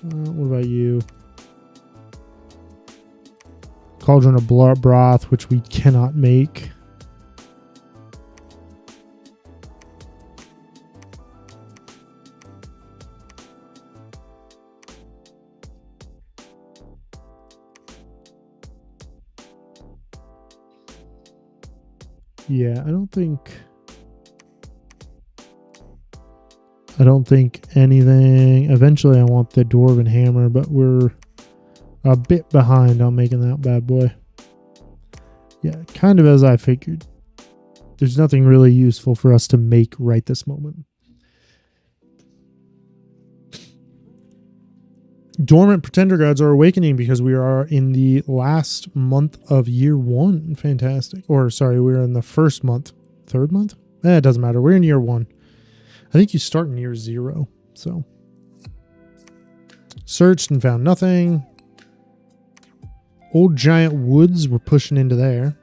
What about you? Cauldron of Broth, which we cannot make. Yeah, I don't think anything. Eventually I want the Dwarven Hammer, but we're a bit behind on making that bad boy. Yeah, kind of as I figured. There's nothing really useful for us to make right this moment. Dormant Pretender Gods are awakening because we are in the last month of year 1. Fantastic. Or, sorry, we're in the first month. Third month? It doesn't matter. We're in year 1. I think you start in year 0. So, searched and found nothing. Old Giant Woods, we're pushing into there.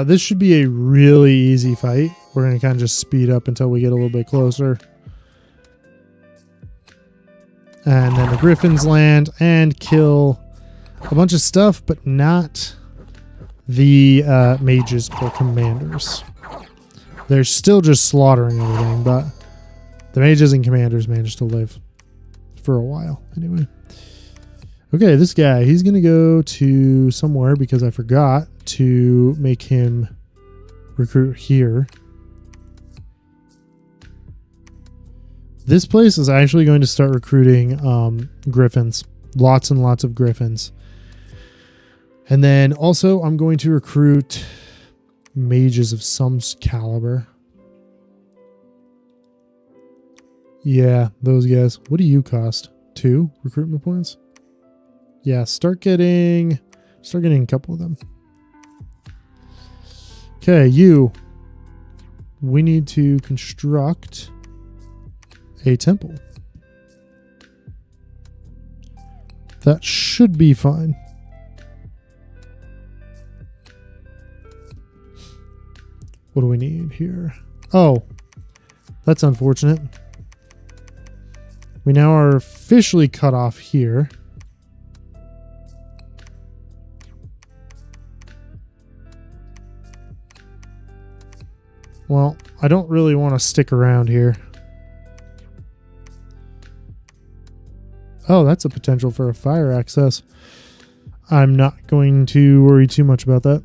This should be a really easy fight. We're going to kind of just speed up until we get a little bit closer. And then the Griffins land and kill a bunch of stuff, but not the mages or commanders. They're still just slaughtering everything, but the mages and commanders managed to live for a while anyway. Okay, this guy, he's going to go to somewhere because I forgot to make him recruit here. This place is actually going to start recruiting griffins. Lots and lots of griffins. And then also I'm going to recruit mages of some caliber. Yeah, those guys. What do you cost? 2 recruitment points? Yeah, start getting a couple of them. Okay, you. We need to construct a temple. That should be fine. What do we need here? Oh, that's unfortunate. We now are officially cut off here. Well, I don't really want to stick around here. Oh, that's a potential for a fire access. I'm not going to worry too much about that.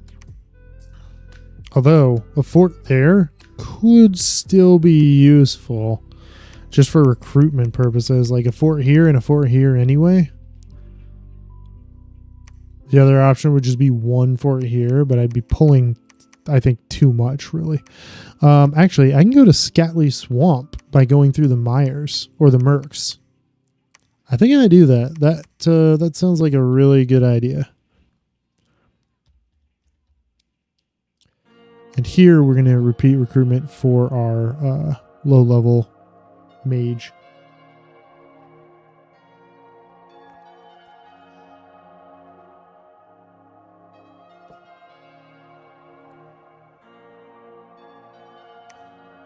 Although, a fort there could still be useful just for recruitment purposes. Like a fort here and a fort here anyway. The other option would just be one fort here, but I'd be pulling, I think, too much, really. Actually, I can go to Scatley Swamp by going through the Mires or the Mercs. I think I do that. That sounds like a really good idea. And here we're going to repeat recruitment for our low-level mage.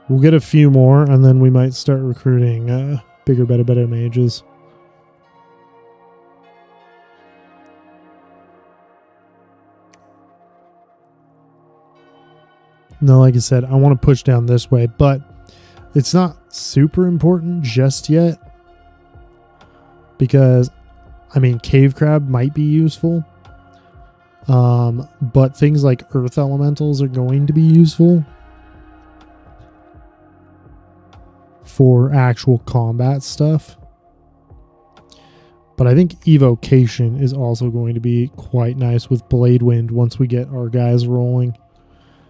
We'll get a few more, and then we might start recruiting bigger, better mages. No, like I said, I want to push down this way, but it's not super important just yet. Because, I mean, cave crab might be useful. But things like earth elementals are going to be useful for actual combat stuff. But I think evocation is also going to be quite nice with blade wind once we get our guys rolling.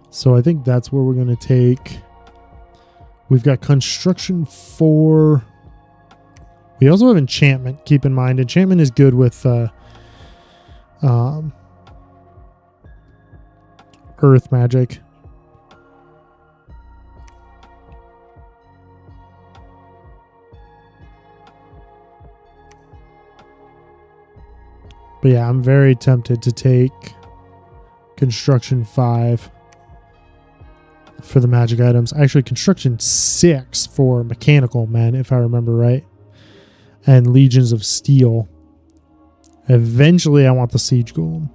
So I think that's where we're going to take. We've got construction 4. We also have enchantment. Keep in mind, enchantment is good with earth magic. But yeah, I'm very tempted to take construction 5 for the magic items. Actually, construction 6 for mechanical men, if I remember right. And legions of steel. Eventually, I want the siege golem.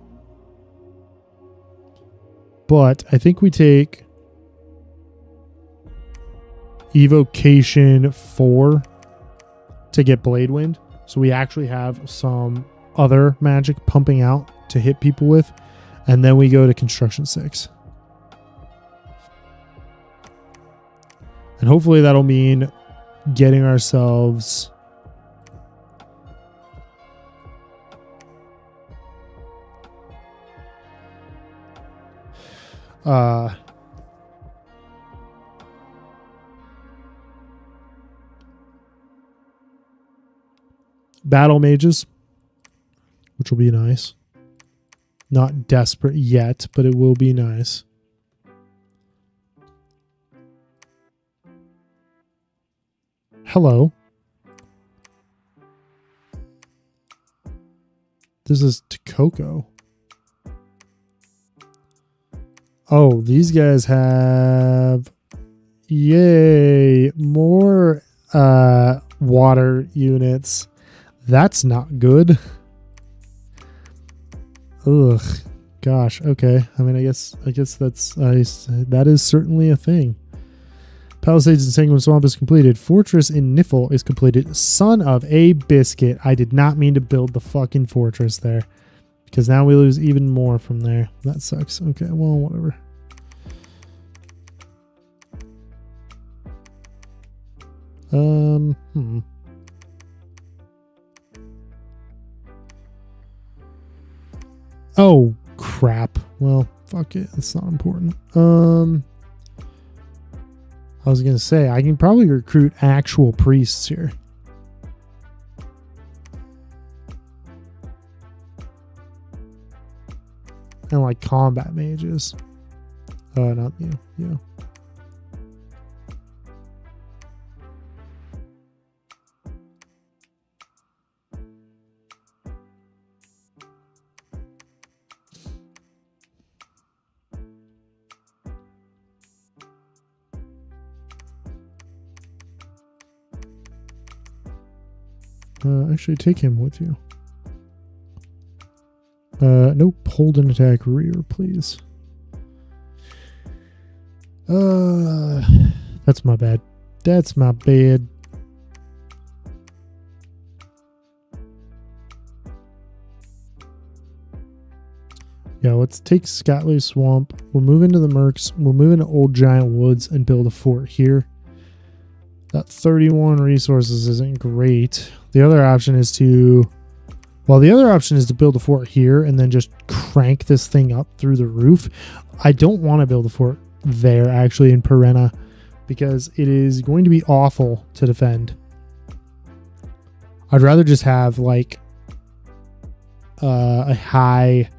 But I think we take evocation 4 to get blade wind. So we actually have some other magic pumping out to hit people with. And then we go to construction 6. And hopefully that'll mean getting ourselves battle mages, which will be nice. Not desperate yet, but it will be nice. Hello. This is Tokoko. Oh, these guys have, yay, more water units. That's not good. Ugh, gosh. Okay. I mean, I guess that's that is certainly a thing. Palisades in Sanguine Swamp is completed. Fortress in Niffle is completed. Son of a biscuit. I did not mean to build the fucking fortress there. Because now we lose even more from there. That sucks. Okay, well, whatever. Oh, crap. Well, fuck it. It's not important. I was going to say, I can probably recruit actual priests here. And like combat mages. Not you. Yeah. Actually, take him with you. Nope. Hold an attack rear, please. That's my bad. That's my bad. Yeah, let's take Scotland Swamp. We'll move into the Mercs. We'll move into Old Giant Woods and build a fort here. That 31 resources isn't great. The other option is to... Well, the other option is to build a fort here and then just crank this thing up through the roof. I don't want to build a fort there, actually, in Perenna, because it is going to be awful to defend. I'd rather just have, like, a high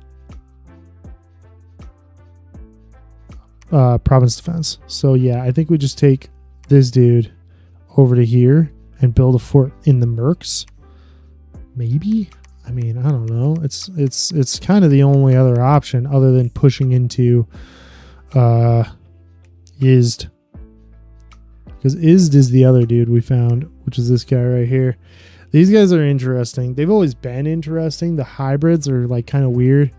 province defense. So, yeah, I think we just take this dude over to here and build a fort in the Mercs. Maybe? I mean, I don't know. It's kind of the only other option other than pushing into Yizd. Because Izd is the other dude we found, which is this guy right here. These guys are interesting. They've always been interesting. The hybrids are like kind of weird.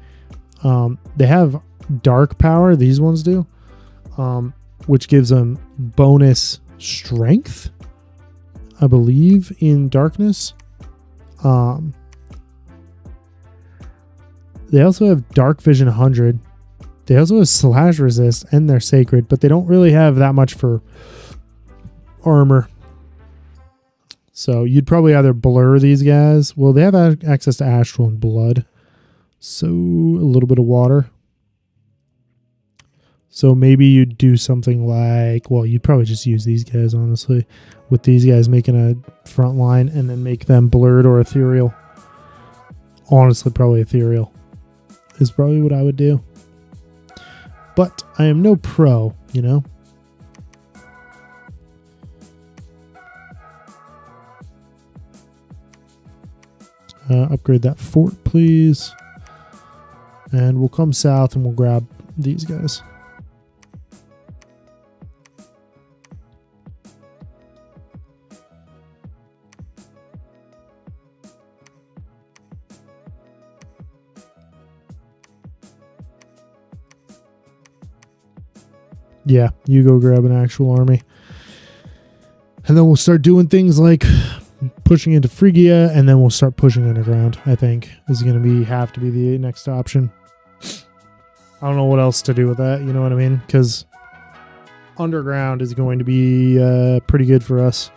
They have dark power. These ones do, which gives them bonus strength, I believe, in darkness. They also have dark vision 100. They also have slash resist, and they're sacred, but they don't really have that much for armor. So you'd probably either blur these guys. Well, they have access to astral and blood. So a little bit of water. So maybe you'd do something like, well, you'd probably just use these guys, honestly, with these guys making a front line and then make them blurred or ethereal. Honestly, probably ethereal is probably what I would do. But I am no pro, you know? Upgrade that fort, please. And we'll come south and we'll grab these guys. Yeah, you go grab an actual army. And then we'll start doing things like pushing into Phrygia, and then we'll start pushing underground, I think, is going to have to be the next option. I don't know what else to do with that, you know what I mean? Because underground is going to be pretty good for us.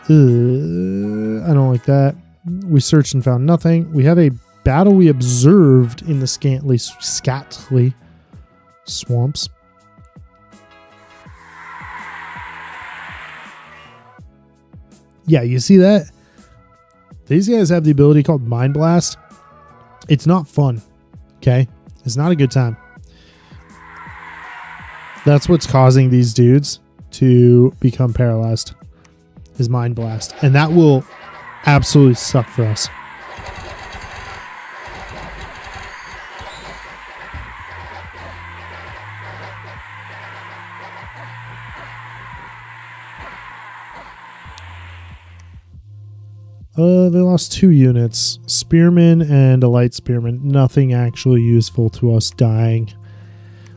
I don't like that. We searched and found nothing. We have a battle we observed in the Scatly swamps. Yeah, you see that? These guys have the ability called Mind Blast. It's not fun, okay? It's not a good time. That's what's causing these dudes to become paralyzed, is Mind Blast. And that will absolutely suck for us. They lost 2 units. Spearman and a light spearman. Nothing actually useful to us dying.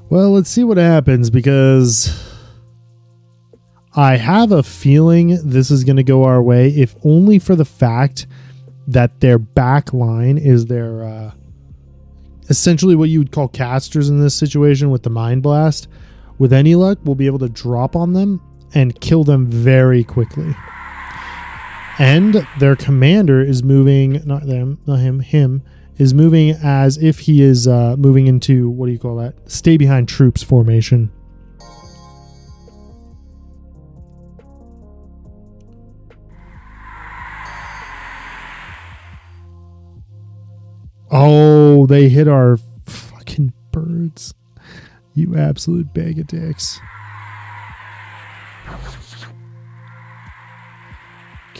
Well, let's see what happens, because I have a feeling this is going to go our way, if only for the fact that their back line is their essentially what you would call casters in this situation with the Mind Blast. With any luck, we'll be able to drop on them and kill them very quickly. And their commander is moving, not them, not him is moving as if he is moving into, what do you call that? Stay behind troops formation. Oh, they hit our fucking birds. You absolute bag of dicks.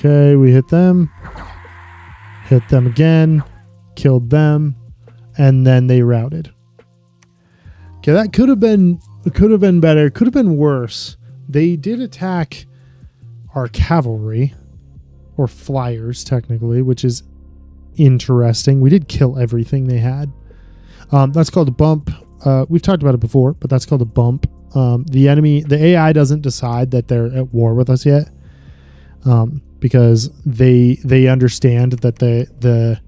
Okay, we hit them again, killed them, and then they routed. Okay, that could have been better, could have been worse. They did attack our cavalry, or flyers technically, which is interesting. We did kill everything they had. That's called a bump. We've talked about it before, but that's called a bump. The AI doesn't decide that they're at war with us yet. Because they understand that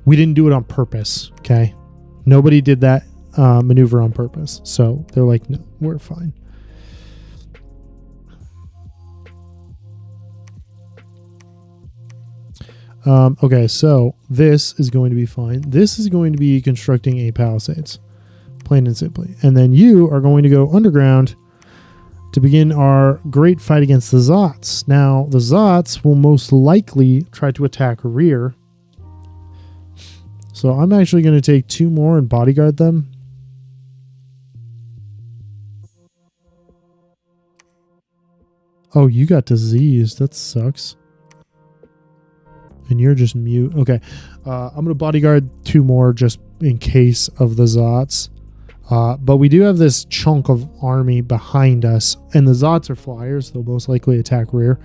we didn't do it on purpose. Okay, nobody did that maneuver on purpose, so they're like, no, we're fine. Okay, so this is going to be fine. This is going to be constructing a palisades, plain and simply, and then you are going to go underground to begin our great fight against the Zots. Now, the Zots will most likely try to attack rear. So I'm actually going to take 2 more and bodyguard them. Oh, you got disease. That sucks. And you're just mute. Okay. I'm going to bodyguard 2 more just in case of the Zots. But we do have this chunk of army behind us, and the Zots are flyers. They'll most likely attack rear.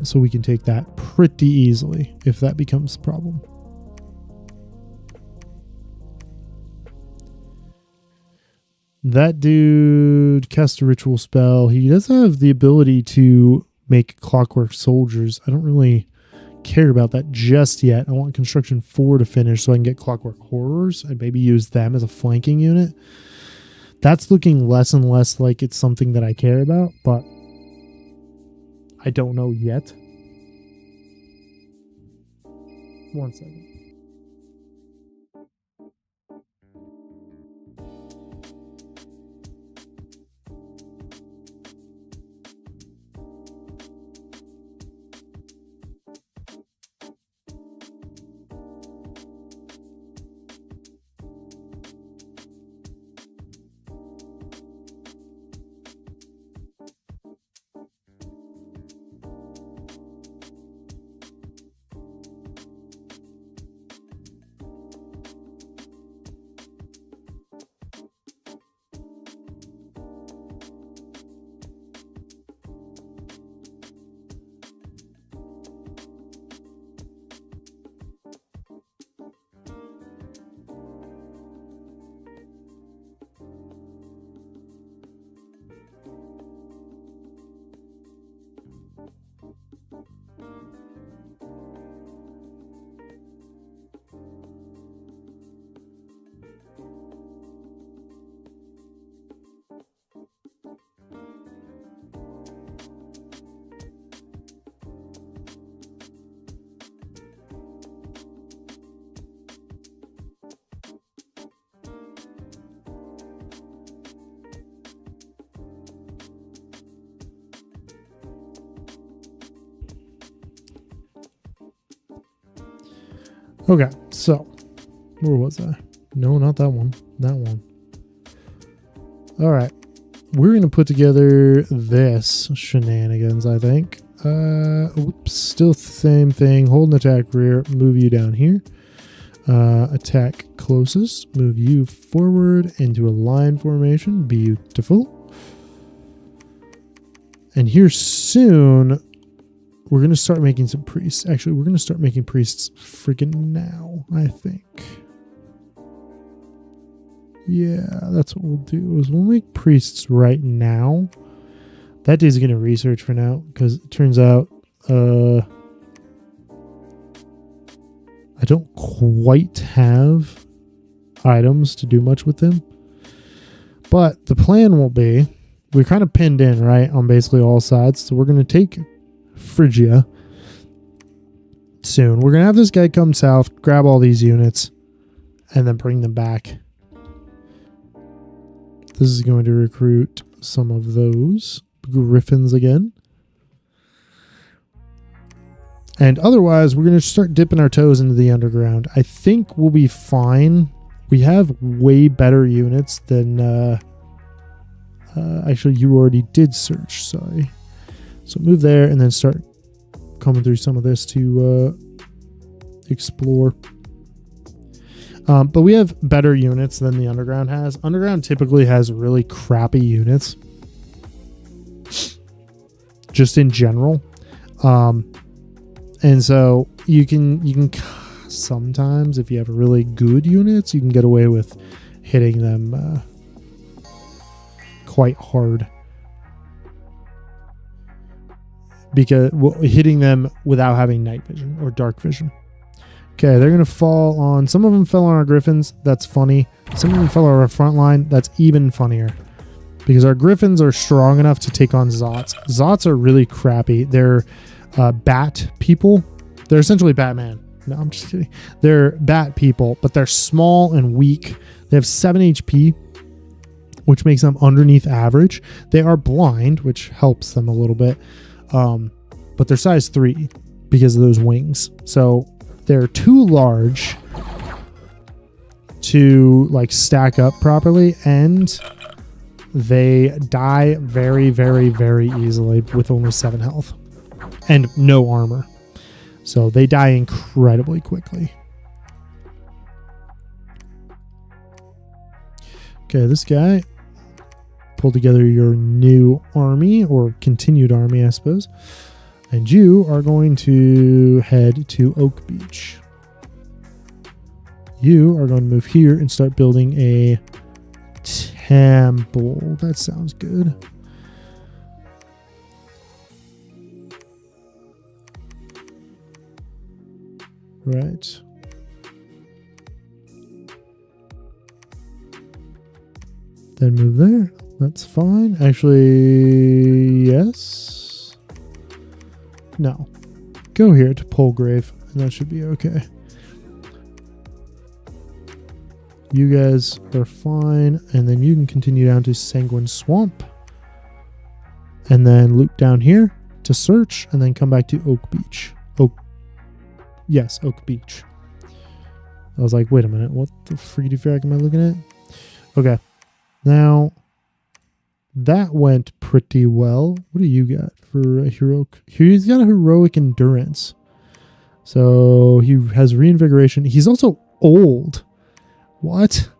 So we can take that pretty easily if that becomes a problem. That dude cast a ritual spell. He does have the ability to make clockwork soldiers. I don't really care about that just yet. I want construction 4 to finish so I can get clockwork horrors and maybe use them as a flanking unit. That's looking less and less like it's something that I care about, but I don't know yet. 1 second. Okay, so where was I? No, not that one. That one. All right, we're gonna put together this shenanigans. I think. Oops, still the same thing. Hold and attack rear. Move you down here. Attack closest. Move you forward into a line formation. Beautiful. And here soon, we're going to start making some priests. Actually, we're going to start making priests freaking now, I think. Yeah, that's what we'll do. Is we'll make priests right now. That dude's going to research for now because it turns out I don't quite have items to do much with them. But the plan will be, we're kind of pinned in, right, on basically all sides. So we're going to take Phrygia soon. We're going to have this guy come south, grab all these units, and then bring them back. This is going to recruit some of those griffins again. And otherwise, we're going to start dipping our toes into the underground. I think we'll be fine. We have way better units than... actually, you already did search, sorry. So move there and then start coming through some of this to explore. But we have better units than the underground has. Underground typically has really crappy units. Just in general. And so you can sometimes, if you have really good units, you can get away with hitting them quite hard. Because hitting them without having night vision or dark vision. Okay, they're going to fall on... Some of them fell on our griffins. That's funny. Some of them fell on our front line. That's even funnier. Because our griffins are strong enough to take on Zots. Zots are really crappy. They're bat people. They're essentially Batman. No, I'm just kidding. They're bat people, but they're small and weak. They have 7 HP, which makes them underneath average. They are blind, which helps them a little bit. But they're size 3 because of those wings. So they're too large to like stack up properly, and they die very, very, very easily with only 7 health and no armor. So they die incredibly quickly. Okay, this guy. Pull together your new army, or continued army, I suppose. And you are going to head to Oak Beach. You are going to move here and start building a temple. That sounds good. Right. Then move there. That's fine. Actually, yes. No. Go here to Polgrave, and that should be okay. You guys are fine, and then you can continue down to Sanguine Swamp. And then loop down here to search, and then come back to Oak Beach. Yes, Oak Beach. I was like, wait a minute, what the freaky frack am I looking at? Okay. Now, that went pretty well. What do you got for a heroic? He's got a heroic endurance. So he has reinvigoration. He's also old. What?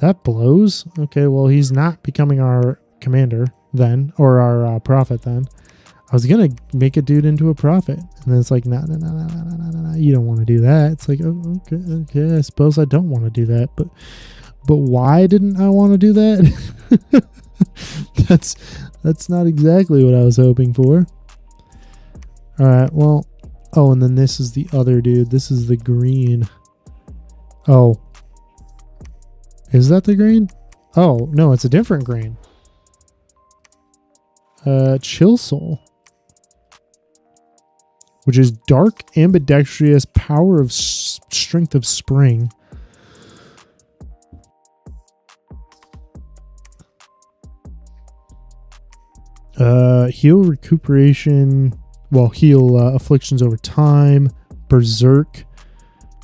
That blows. Okay, well, he's not becoming our commander then, or our prophet then. I was going to make a dude into a prophet. And then it's like, no, you don't want to do that. It's like, oh, okay, I suppose I don't want to do that. But why didn't I want to do that? That's not exactly what I was hoping for. All right, well, oh, and then this is the other dude. This is the green. Oh. Is that the green? Oh, no, it's a different green. Chill Soul. Which is dark, ambidextrous, power of strength of spring. Heal recuperation. Well, heal afflictions over time. Berserk.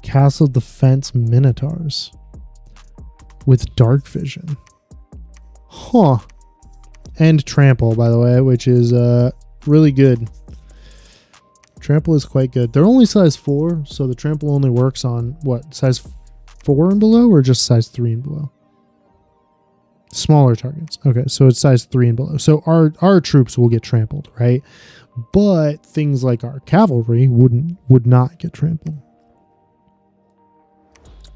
Castle defense minotaurs. With dark vision. Huh. And trample, by the way, which is really good. Trample is quite good. They're only size 4, so the trample only works on, what, size 4 and below, or just size 3 and below? Smaller targets. Okay, so it's size 3 and below. So our troops will get trampled, right? But things like our cavalry would not get trampled.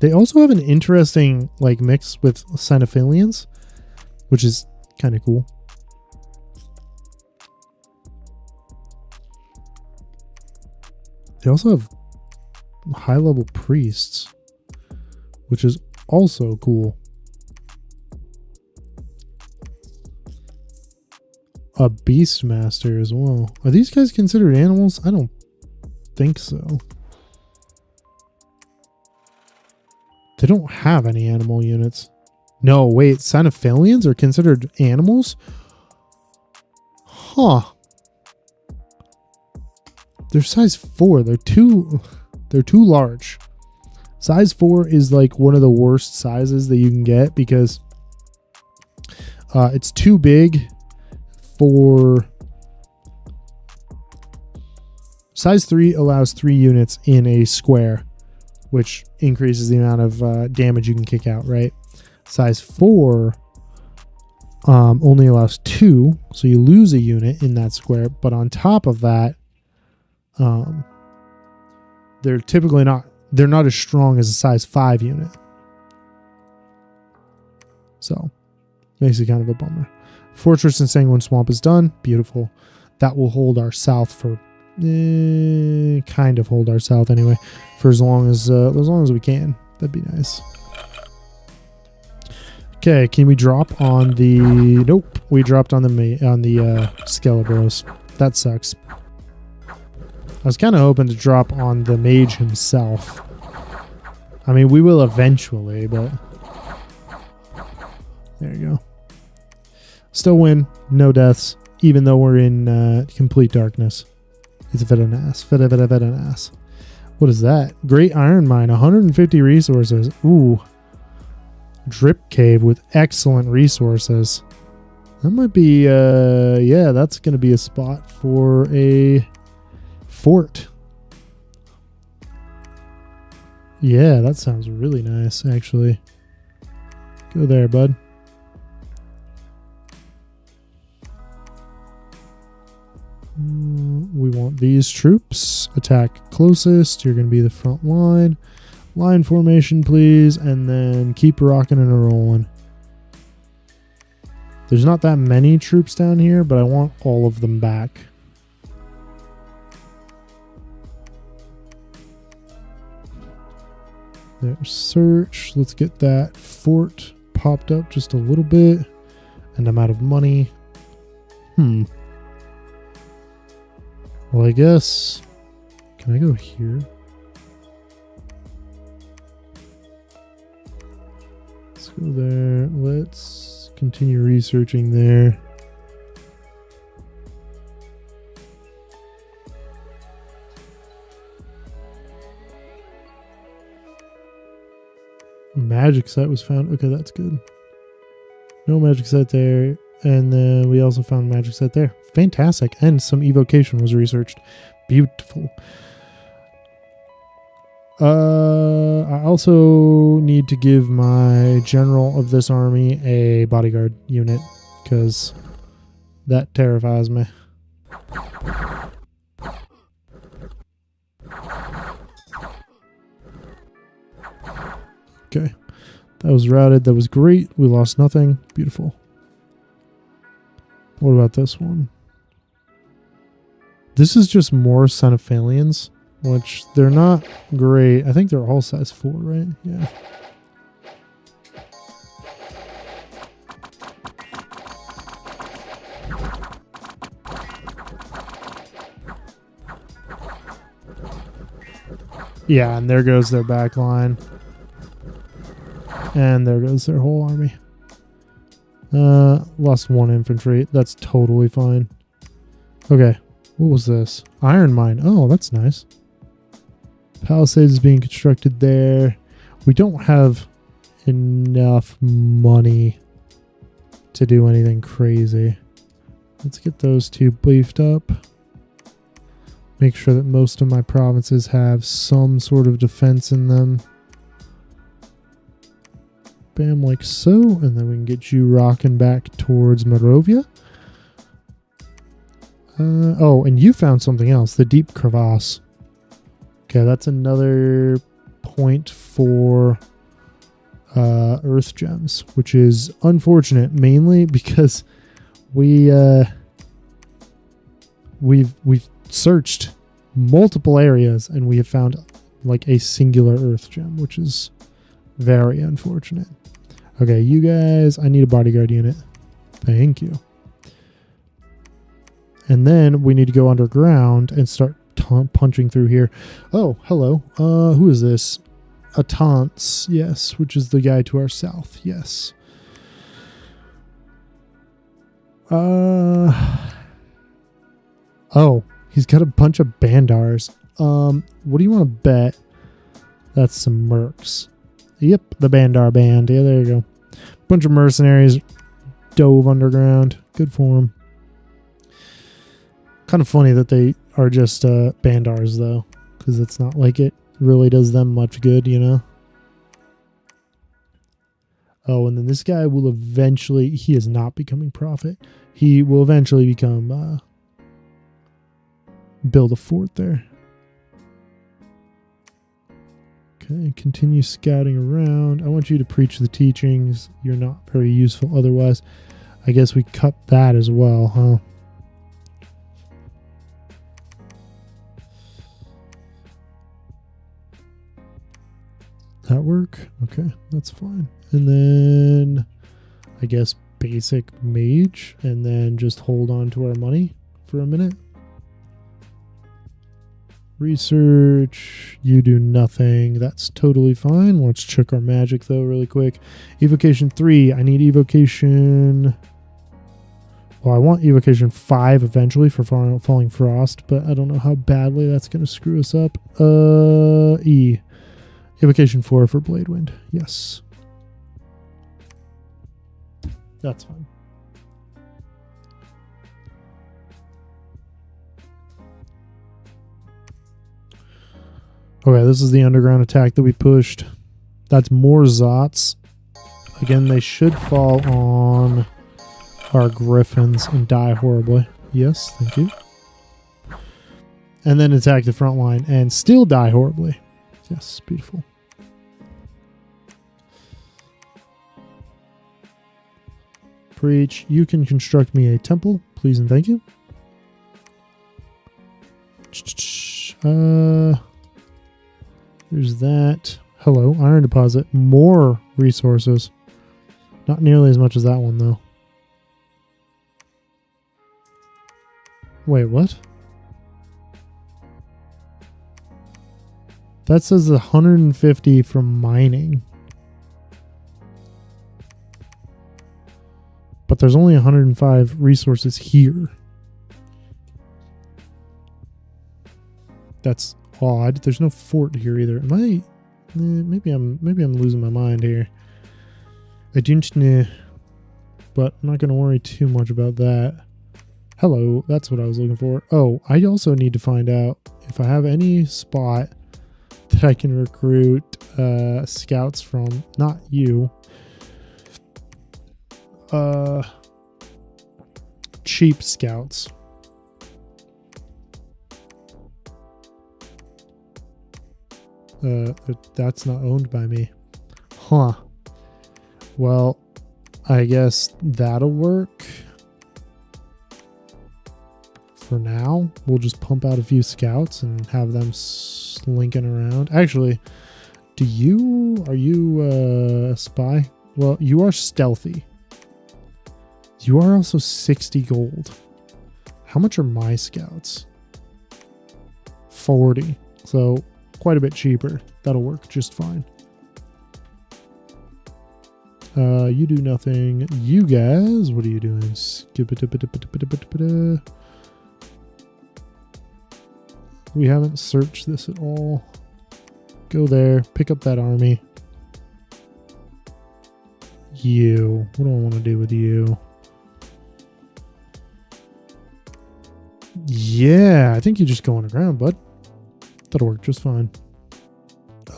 They also have an interesting like mix with Cynophilians, which is kind of cool. They also have high-level priests, which is also cool. A Beastmaster as well. Are these guys considered animals? I don't think so. They don't have any animal units. No, wait, Cynophilians are considered animals? Huh. They're size 4. They're too large. Size 4 is like one of the worst sizes that you can get because it's too big for... Size 3 allows 3 units in a square, which increases the amount of damage you can kick out, right? Size 4 only allows 2, so you lose a unit in that square, but on top of that, they're typically not as strong as a size 5 unit. So, makes it kind of a bummer. Fortress in Sanguine Swamp is done. Beautiful. That will hold our south for kind of hold our south anyway for as long as we can. That'd be nice. Okay, can we drop on the... Nope, we dropped on the Skelebros. That sucks. I was kind of hoping to drop on the mage himself. I mean, we will eventually, but... There you go. Still win, no deaths, even though we're in complete darkness. It's a an ass. What is that? Great Iron Mine, 150 resources. Ooh. Drip Cave with excellent resources. That might be, yeah, that's going to be a spot for a fort. Yeah, that sounds really nice, actually. Go there, bud. We want these troops. Attack closest. You're going to be the front line. Line formation, please. And then keep rocking and rolling. There's not that many troops down here, but I want all of them back. There's search. Let's get that fort popped up just a little bit. And I'm out of money. Well, I guess... Can I go here? Let's go there. Let's continue researching there. Magic site was found. Okay, that's good. No magic site there. And then we also found a magic site there. Fantastic. And some evocation was researched. Beautiful. I also need to give my general of this army a bodyguard unit, because that terrifies me. Okay. That was routed. That was great. We lost nothing. Beautiful. What about this one? This is just more Cenophalians, which they're not great. I think they're all size 4, right? Yeah. Yeah, and there goes their back line. And there goes their whole army. Lost 1 infantry. That's totally fine. Okay. What was this? Iron mine. Oh, that's nice. Palisades is being constructed there. We don't have enough money to do anything crazy. Let's get those 2 beefed up. Make sure that most of my provinces have some sort of defense in them. Bam, like so. And then we can get you rocking back towards Moravia. Oh, and you found something else. The deep crevasse. Okay, that's another point for earth gems, which is unfortunate, mainly because we've searched multiple areas and we have found like a singular earth gem, which is very unfortunate. Okay, you guys, I need a bodyguard unit. Thank you. And then we need to go underground and start punching through here. Oh, hello. Who is this? Attance, yes, which is the guy to our south, yes. Oh, he's got a bunch of bandars. What do you want to bet? That's some mercs. Yep, the Bandar Band. Yeah, there you go. Bunch of mercenaries dove underground. Good for them. Kind of funny that they are just Bandars, though, because it's not like it really does them much good, you know? Oh, and then this guy will eventually... He is not becoming prophet. He will eventually become... build a fort there. Okay, continue scouting around. I want you to preach the teachings. You're not very useful otherwise. I guess we cut that as well, huh? That work? Okay, that's fine. And then I guess basic mage, and then just hold on to our money for a minute. Research, you do nothing. That's totally fine. Let's check our magic though really quick. Evocation 3. I need evocation... Well, I want evocation 5 eventually for Falling Frost, but I don't know how badly that's going to screw us up. E. Evocation 4 for Blade Wind. Yes. That's fine. Okay, this is the underground attack that we pushed. That's more Zots Again, they should fall on our griffins and die horribly. Yes, thank you. And then attack the front line and still die horribly. Yes, beautiful. Preach. You can construct me a temple, please and thank you. There's that. Hello, iron deposit. More resources. Not nearly as much as that one, though. Wait, what? That says 150 from mining. But there's only 105 resources here. That's odd. There's no fort here either. Am I? Maybe I'm losing my mind here. I don't know, but I'm not going to worry too much about that. Hello, that's what I was looking for. Oh, I also need to find out if I have any spot that I can recruit scouts from. Not you. Cheap scouts. That's not owned by me. Huh. Well, I guess that'll work. For now, we'll just pump out a few scouts and have them slinking around. Actually, are you a spy? Well, you are stealthy. You are also 60 gold. How much are my scouts? 40. So quite a bit cheaper. That'll work just fine. You do nothing. You guys, what are you doing? We haven't searched this at all. Go there. Pick up that army. You. What do I want to do with you? Yeah, I think you just go on the ground, bud. That'll work just fine.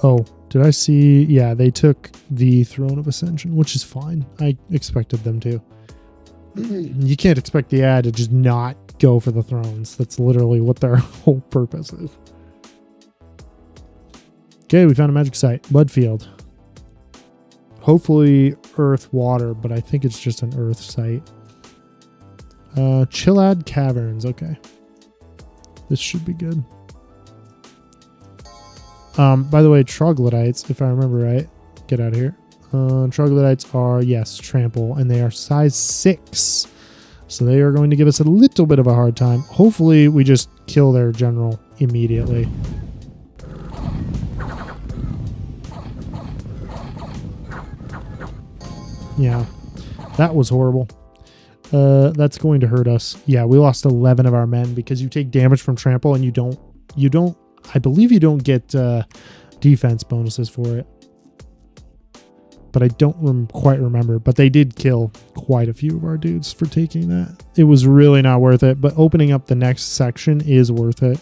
Oh, did I see? Yeah, they took the Throne of Ascension, which is fine. I expected them to. You can't expect the ad to just not go for the thrones. That's literally what their whole purpose is. Okay, we found a magic site. Mudfield. Hopefully earth water, but I think it's just an earth site. Chillad Caverns. Okay. This should be good. By the way, troglodytes, if I remember right, get out of here. Troglodytes are, yes, trample, and they are size 6. So they are going to give us a little bit of a hard time. Hopefully we just kill their general immediately. Yeah, that was horrible. That's going to hurt us. Yeah, we lost 11 of our men because you take damage from trample and you don't, I believe you don't get defense bonuses for it. But I don't quite remember. But they did kill quite a few of our dudes for taking that. It was really not worth it. But opening up the next section is worth it.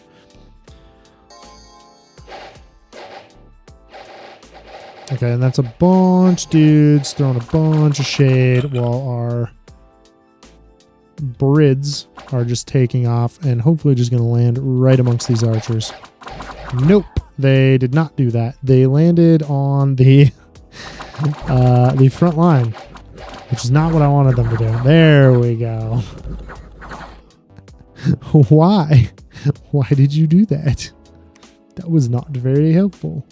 Okay, and that's a bunch of dudes throwing a bunch of shade while our Brids are just taking off and hopefully just going to land right amongst these archers. Nope, they did not do that. They landed on the front line, which is not what I wanted them to do. There we go. Why? Why did you do that? That was not very helpful.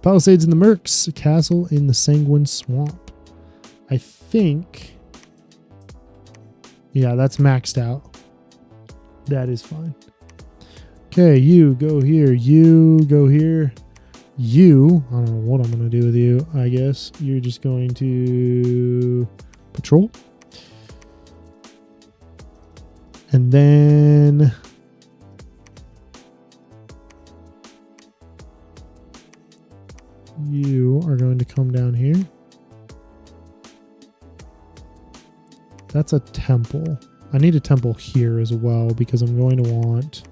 Palisades in the Mercs, a castle in the Sanguine Swamp. I think... yeah, that's maxed out. That is fine. Okay, you go here. You go here. You, I don't know what I'm going to do with you. I guess you're just going to patrol. And then... you are going to come down here. That's a temple. I need a temple here as well because I'm going to want...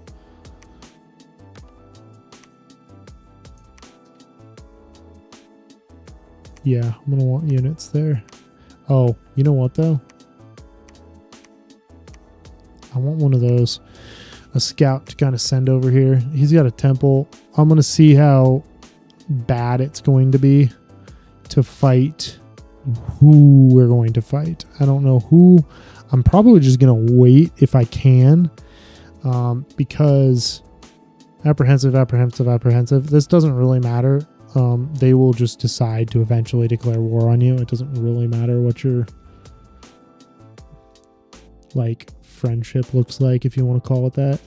yeah, I'm going to want units there. Oh, you know what though? I want one of those. A scout to kind of send over here. He's got a temple. I'm going to see how bad it's going to be to fight who we're going to fight. I don't know who. I'm probably just going to wait if I can, because apprehensive. This doesn't really matter. They will just decide to eventually declare war on you. It doesn't really matter what your like friendship looks like, if you want to call it that.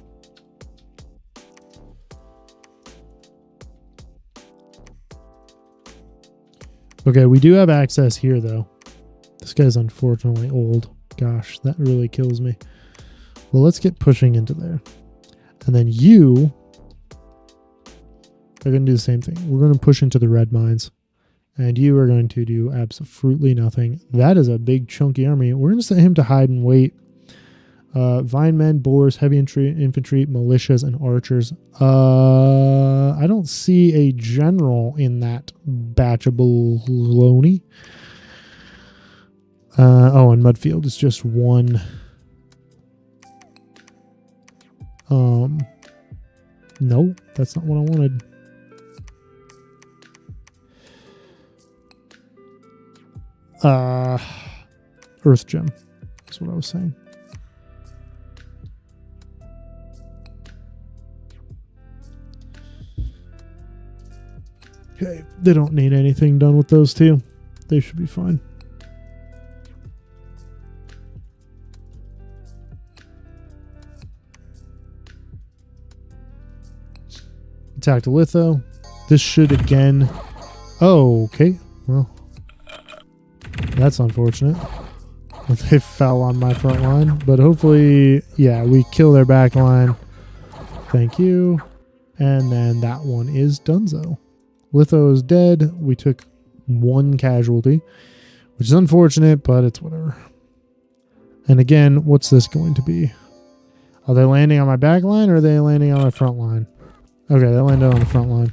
Okay, we do have access here though. This guy's unfortunately old. Gosh, that really kills me. Well, let's get pushing into there. And then you are going to do the same thing. We're going to push into the red mines. And you are going to do absolutely nothing. That is a big chunky army. We're going to set him to hide and wait. Vine men, boars, heavy infantry, militias, and archers. I don't see a general in that batch of baloney. Oh, and Mudfield is just one. No, that's not what I wanted. Earth gem. That's what I was saying. Okay, they don't need anything done with those two. They should be fine. Attacked a litho. This should again. Oh, okay. Well, that's unfortunate. They fell on my front line, but hopefully, yeah, we kill their back line. Thank you. And then that one is donezo. Litho is dead. We took one casualty, which is unfortunate, but it's whatever. And again, what's this going to be? Are they landing on my back line or are they landing on my front line? Okay, they landed on the front line.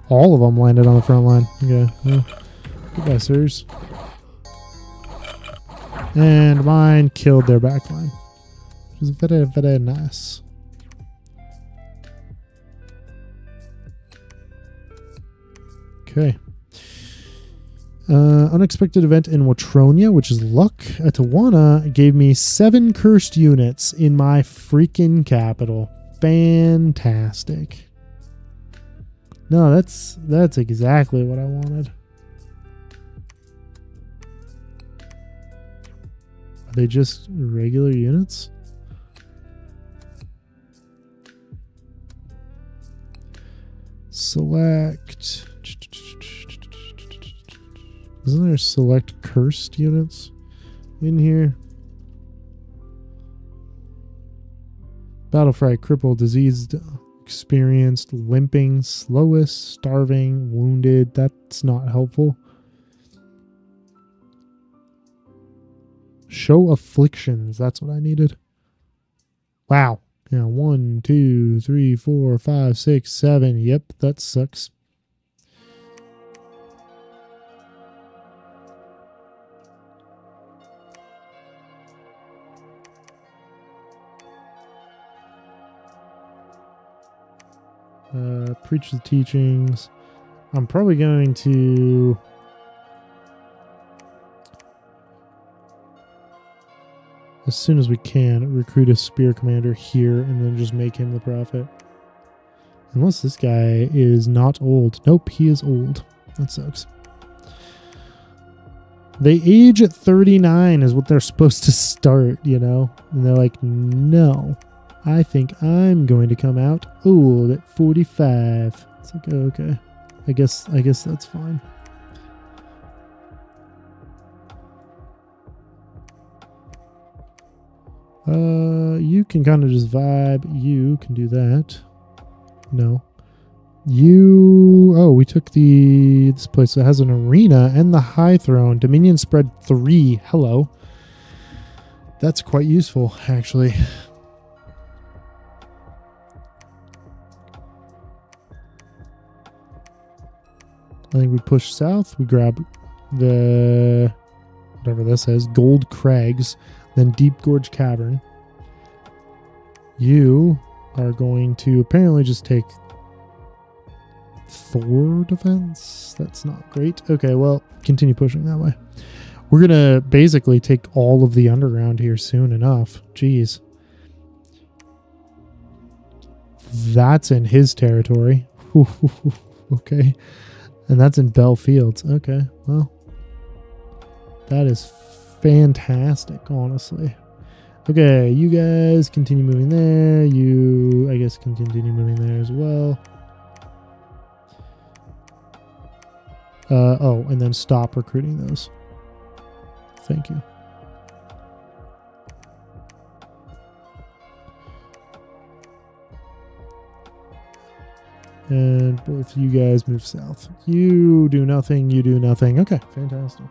All of them landed on the front line. Okay, well, goodbye, sirs. And mine killed their back line, which is very, very nice. Okay. Unexpected event in Watronia, which is luck. Atawana gave me 7 cursed units in my freaking capital. Fantastic. No, that's exactly what I wanted. Are they just regular units? Select. Isn't there select cursed units in here? Battle fright, crippled, diseased, experienced, limping, slowest, starving, wounded. That's not helpful. Show afflictions. That's what I needed. Wow. Yeah, 1, 2, 3, 4, 5, 6, 7. Yep, that sucks. Preach the teachings. I'm probably going to as soon as we can recruit a spear commander here and then just make him the prophet. Unless this guy is not old. Nope, he is old. That sucks. They age at 39 is what they're supposed to start, you know? And they're like, no. I think I'm going to come out old at 45. It's like, oh, okay. I guess that's fine. You can kind of just vibe. You can do that. No. We took this place that has an arena and the high throne. Dominion spread 3. Hello. That's quite useful, actually. I think we push south. We grab the whatever this is, Gold Crags, then Deep Gorge Cavern. You are going to apparently just take 4 defense. That's not great. Okay, well, continue pushing that way. We're going to basically take all of the underground here soon enough. Jeez. That's in his territory. Okay. And that's in Bell Fields. Okay, well. That is fantastic, honestly. Okay, you guys continue moving there. You, I guess, continue moving there as well. Oh, and then stop recruiting those. Thank you. And both you guys move south. You do nothing, you do nothing. Okay, fantastic.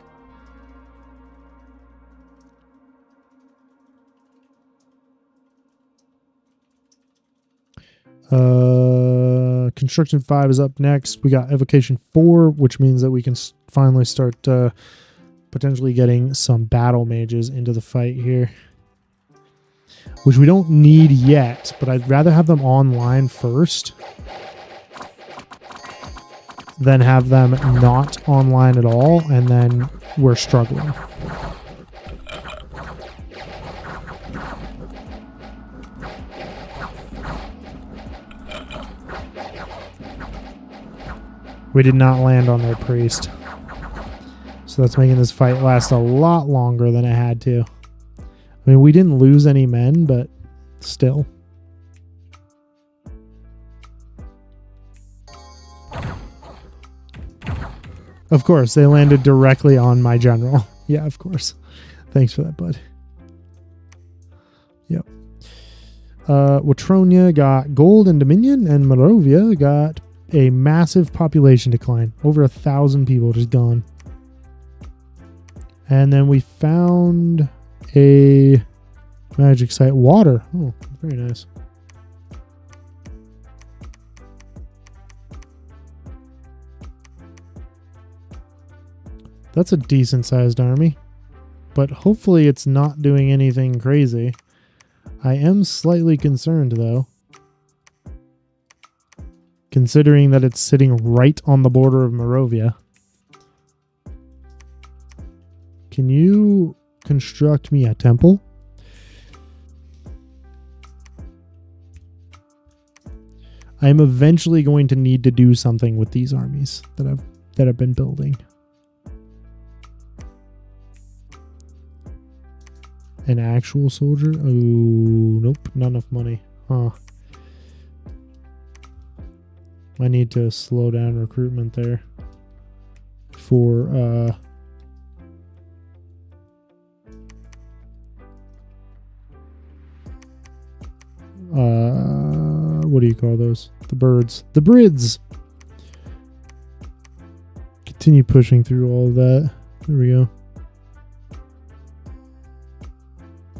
Construction 5 is up next. We got Evocation 4, which means that we can finally start potentially getting some battle mages into the fight here. Which we don't need yet, but I'd rather have them online first than have them not online at all, and then we're struggling. We did not land on their priest. So that's making this fight last a lot longer than it had to. I mean, we didn't lose any men, but still. Of course, they landed directly on my general. Yeah, of course. Thanks for that, bud. Yep. Watronia got gold and Dominion, and Morovia got a massive population decline. Over 1,000 people just gone. And then we found a magic site. Water. Oh, very nice. That's a decent sized army. But hopefully it's not doing anything crazy. I am slightly concerned though, considering that it's sitting right on the border of Morovia. Can you construct me a temple? I'm eventually going to need to do something with these armies that I've been building. An actual soldier? Oh, nope, not enough money. Huh. I need to slow down recruitment there for what do you call those? The birds. The brids. Continue pushing through all of that. There we go.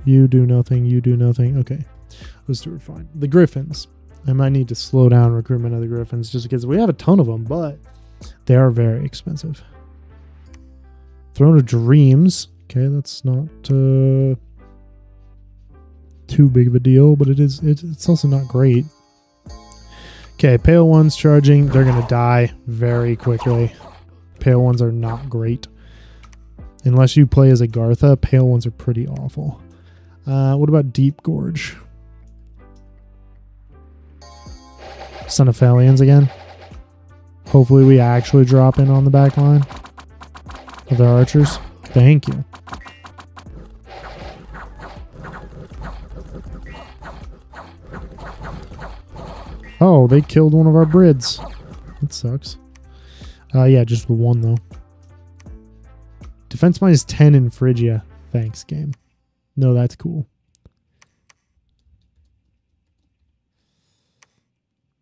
You do nothing, you do nothing. Okay. Let's do it fine. The griffins. I might need to slow down recruitment of the griffins just because we have a ton of them, but they are very expensive. Throne of Dreams. Okay, that's not too big of a deal, but it's also not great. Okay, Pale Ones charging. They're going to die very quickly. Pale Ones are not great. Unless you play as a Gartha, Pale Ones are pretty awful. What about Deep Gorge? Son of Phalians again. Hopefully we actually drop in on the back line of their archers. Thank you. Oh, they killed one of our brids. That sucks. Yeah, just the one though. Defense minus 10 in Phrygia. Thanks, game. No, that's cool.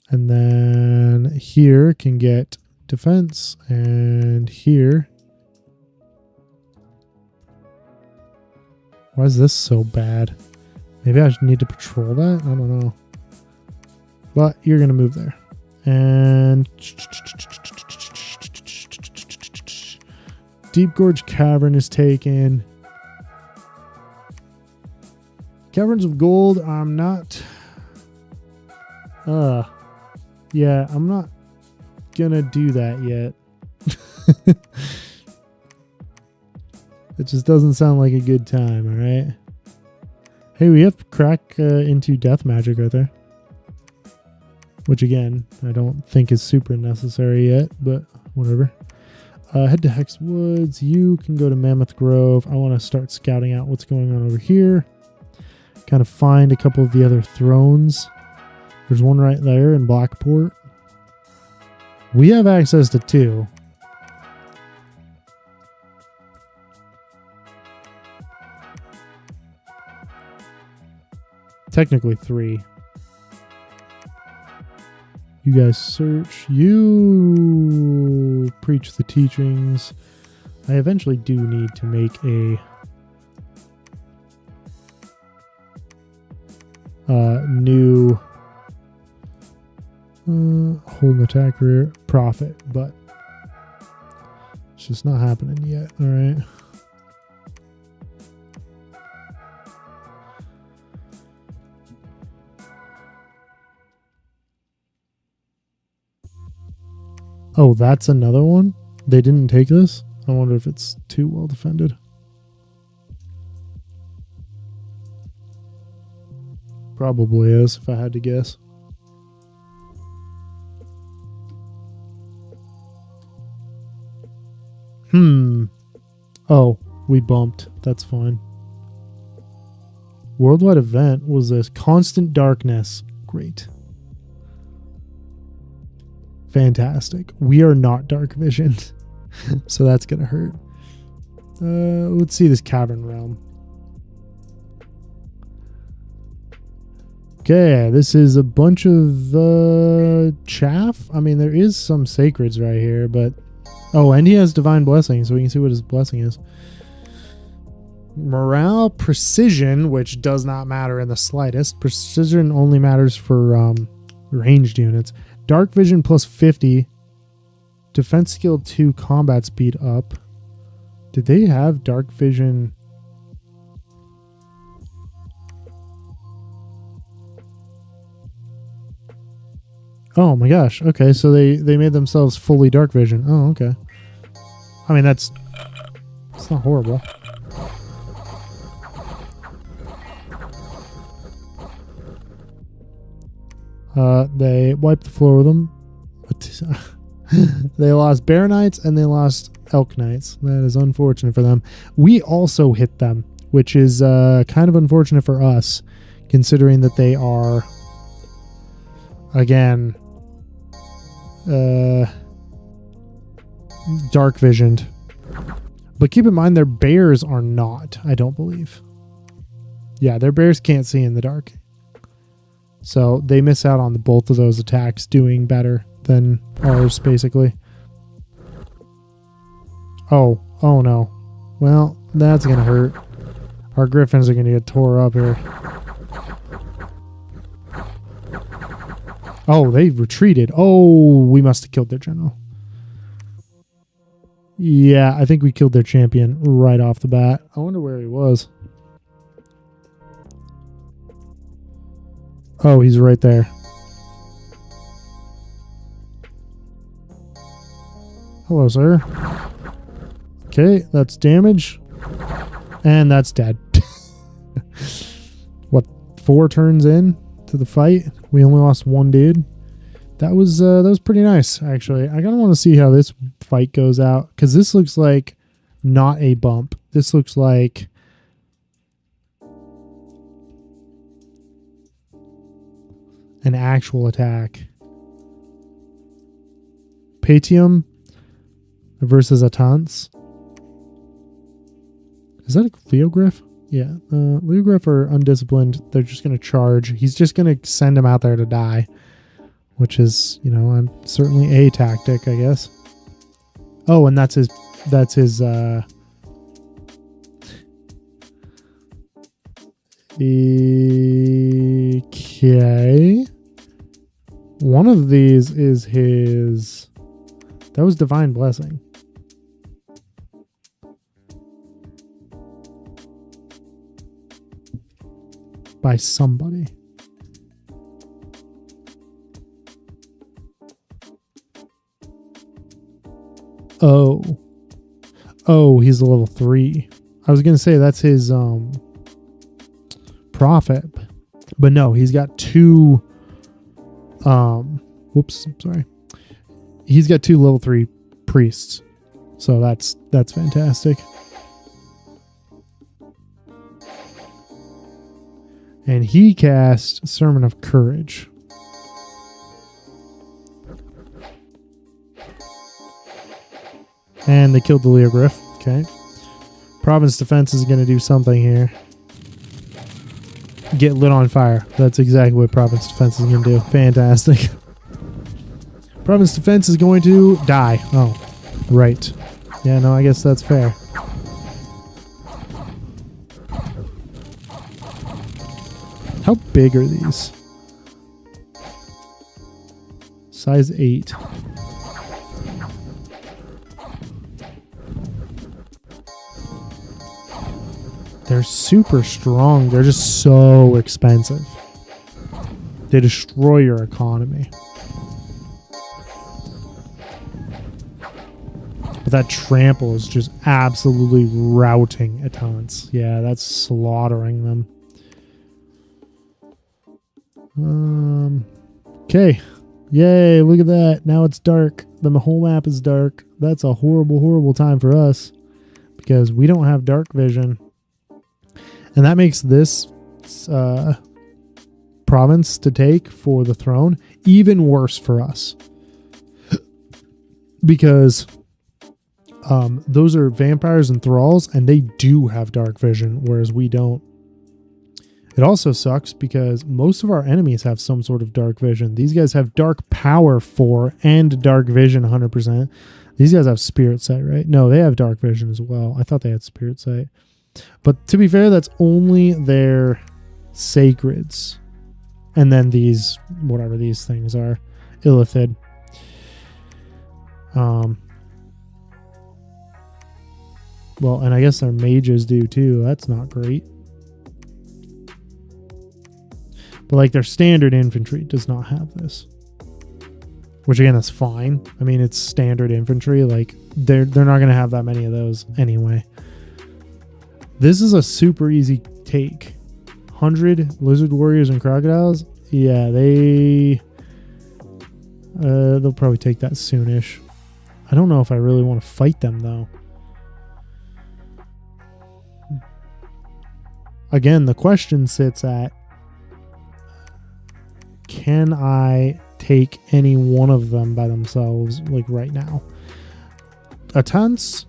And then here can get defense, and here. Why is this so bad? Maybe I need to patrol that? I don't know. But you're going to move there. And Deep Gorge Cavern is taken. Caverns of Gold, I'm not... yeah, I'm not gonna do that yet. It just doesn't sound like a good time, alright? Hey, we have crack into death magic right there. Which again, I don't think is super necessary yet, but whatever. Head to Hex Woods. You can go to Mammoth Grove. I want to start scouting out what's going on over here. Kind of find a couple of the other thrones. There's one right there in Blackport. We have access to 2. Technically 3. You guys search. You preach the teachings. I eventually do need to make a new hold and attack rear profit, but it's just not happening yet. All right. Oh, that's another one? They didn't take this? I wonder if it's too well defended. Probably is, if I had to guess. Oh, we bumped. That's fine. Worldwide event was this. Constant Darkness. Great. Fantastic. We are not dark visioned. So that's going to hurt. Let's see this Cavern Realm. Okay, this is a bunch of chaff. I mean, there is some sacreds right here, but... Oh, and he has Divine Blessing, so we can see what his blessing is. Morale, Precision, which does not matter in the slightest. Precision only matters for ranged units. Dark Vision plus 50. Defense skill 2, combat speed up. Did they have Dark Vision? Oh my gosh. Okay, so they made themselves fully Dark Vision. Oh, okay. I mean, it's not horrible. They wiped the floor with them. They lost Bear Knights and they lost Elk Knights. That is unfortunate for them. We also hit them, which is kind of unfortunate for us, considering that they are, again, dark visioned. But keep in mind, their bears are not, I don't believe. Yeah, their bears can't see in the dark. So they miss out on both of those attacks doing better than ours, basically. Oh no. Well, that's going to hurt. Our griffins are going to get tore up here. Oh, they retreated. Oh, we must have killed their general. Yeah, I think we killed their champion right off the bat. I wonder where he was. Oh, he's right there. Hello, sir. Okay, that's damage. And that's dead. What, 4 turns in to the fight? We only lost 1 dude. That was pretty nice, actually. I kind of want to see how this fight goes out, because this looks like not a bump. This looks like an actual attack. Patium versus Atance. Is that a Leogryph? Yeah. Leogryph are undisciplined. They're just going to charge. He's just going to send him out there to die. Which is, you know, certainly a tactic, I guess. Oh, and that's his okay. One of these is his... That was Divine Blessing. by somebody. Oh. Oh, he's a level 3. I was going to say that's his prophet. But no, he's got 2 whoops, sorry. He's got 2 level 3 priests. So that's fantastic. And he cast Sermon of Courage. And they killed the Leogryph. Okay. Province Defense is going to do something here. Get lit on fire. That's exactly what Province Defense is going to do. Fantastic. Province Defense is going to die. Oh, right. Yeah, no, I guess that's fair. How big are these? Size 8. They're super strong. They're just so expensive. They destroy your economy. But that trample is just absolutely routing Attants. Yeah, that's slaughtering them. Okay. Yay, look at that. Now it's dark. The whole map is dark. That's a horrible, horrible time for us. Because we don't have dark vision. And that makes this province to take for the throne even worse for us. Because those are vampires and thralls, and they do have dark vision, whereas we don't. It also sucks because most of our enemies have some sort of dark vision. These guys have dark power 4 and dark vision 100%. These guys have spirit sight, right? No, they have dark vision as well. I thought they had spirit sight. But to be fair, that's only their sacreds. And then these, whatever these things are, Illithid. Well, and I guess their mages do too. That's not great. But like their standard infantry does not have this. Which again, that's fine. I mean, it's standard infantry. Like they're not going to have that many of those anyway. This is a super easy take. 100 lizard warriors and crocodiles. Yeah, they'll probably take that soonish. I don't know if I really want to fight them though. Again, the question sits at, can I take any one of them by themselves, like right now? Attants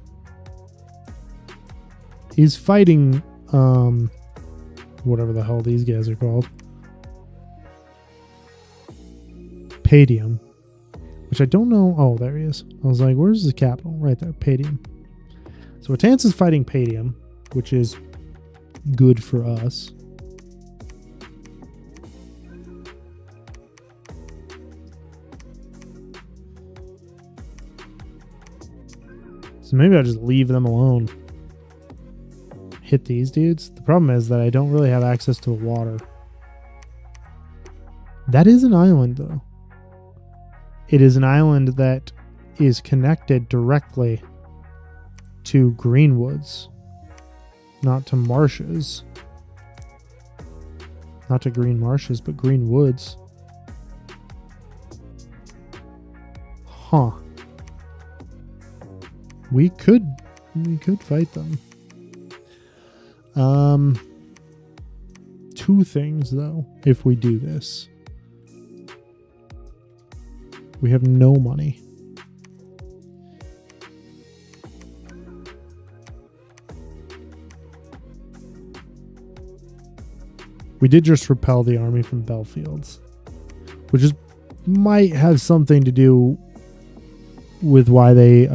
is fighting, whatever the hell these guys are called. Padium. Which I don't know. Oh, there he is. I was like, where's the capital? Right there, Padium. So Attants is fighting Padium, which is good for us. So maybe I'll just leave them alone. Hit these dudes. The problem is that I don't really have access to the water. That is an island, though. It is an island that is connected directly to Greenwoods. Not to marshes. Not to green marshes, but green woods. Huh. We could fight them. Two things though, if we do this. We have no money. We did just repel the army from Belfields, which might have something to do with why they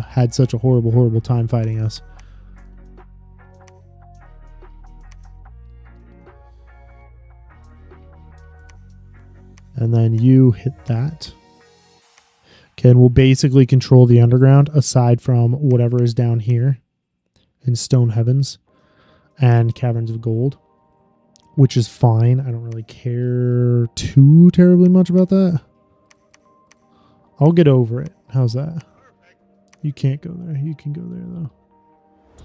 had such a horrible, horrible time fighting us. And then you hit that. Okay, and we'll basically control the underground aside from whatever is down here in Stone Heavens and Caverns of Gold. which is fine. I don't really care too terribly much about that. I'll get over it. How's that? You can't go there. You can go there though.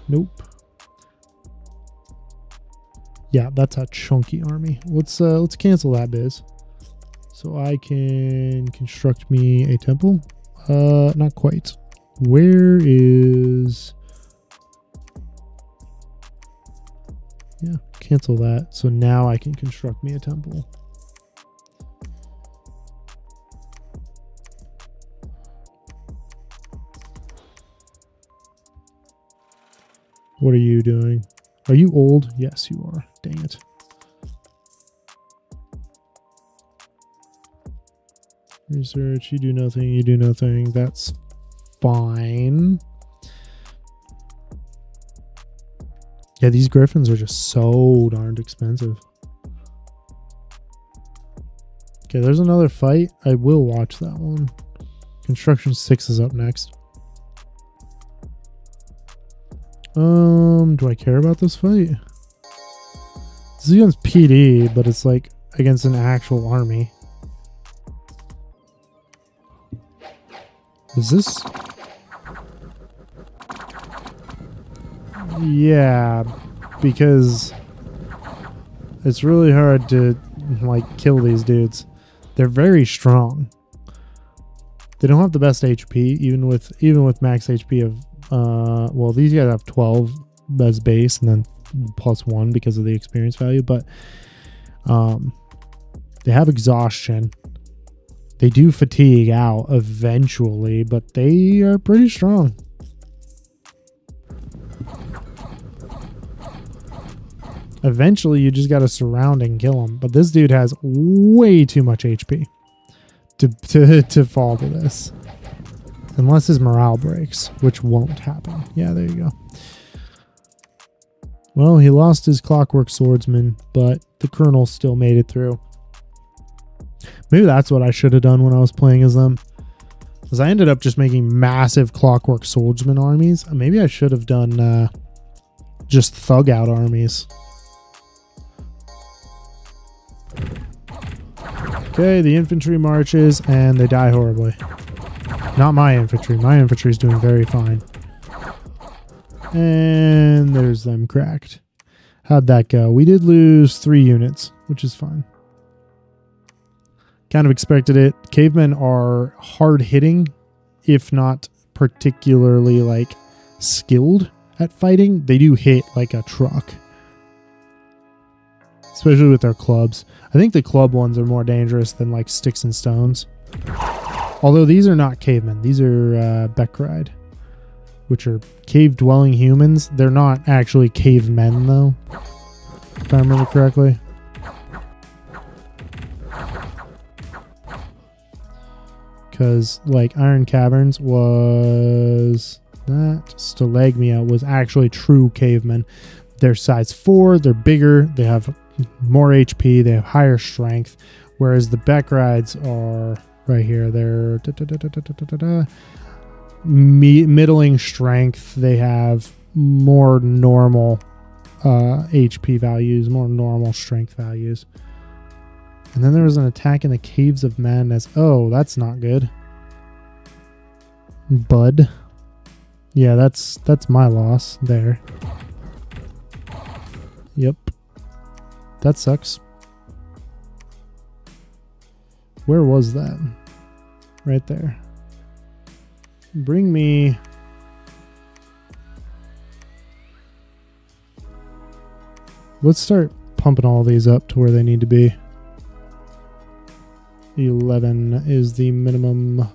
Nope. Yeah, that's a chunky army. Let's cancel that biz. So I can construct me a temple. Not quite. Where is... Yeah, cancel that. So now I can construct me a temple. What are you doing? Are you old? Yes, you are. Dang it. Research, you do nothing, you do nothing. That's fine. Yeah, these griffins are just so darned expensive. Okay, there's another fight. I will watch that one. Construction 6 is up next. Do I care about this fight? This is against PD, but it's like against an actual army. Is this? Yeah, because it's really hard to like kill these dudes. They're very strong. They don't have the best HP, even with max HP of well, these guys have 12 as base and then +1 because of the experience value, but they have exhaustion. They do fatigue out eventually, but they are pretty strong. Eventually, you just got to surround and kill him. But this dude has way too much HP to fall to this. Unless his morale breaks, which won't happen. Yeah, there you go. Well, he lost his clockwork swordsman, but the colonel still made it through. Maybe that's what I should have done when I was playing as them. Because I ended up just making massive clockwork swordsman armies. Maybe I should have done just thug out armies. Okay, the infantry marches and they die horribly. Not my infantry. My infantry is doing very fine. And there's them cracked. How'd that go? We did lose 3 units, which is fine. Kind of expected it. Cavemen are hard hitting, if not particularly like skilled at fighting. They do hit like a truck. Especially with their clubs. I think the club ones are more dangerous than like sticks and stones. Although these are not cavemen. These are Beckride, which are cave-dwelling humans. They're not actually cavemen, though, if I remember correctly. Because, like, Iron Caverns was... That Stalagmia was actually true cavemen. They're size 4. They're bigger. They have more HP. They have higher strength. Whereas the Beckrides are... Right here, they're middling strength. They have more normal HP values, more normal strength values. And then there was an attack in the Caves of Madness. Oh, that's not good. Bud. Yeah, that's my loss there. Yep. That sucks. Where was that? Right there. Bring me... Let's start pumping all these up to where they need to be. 11 is the minimum.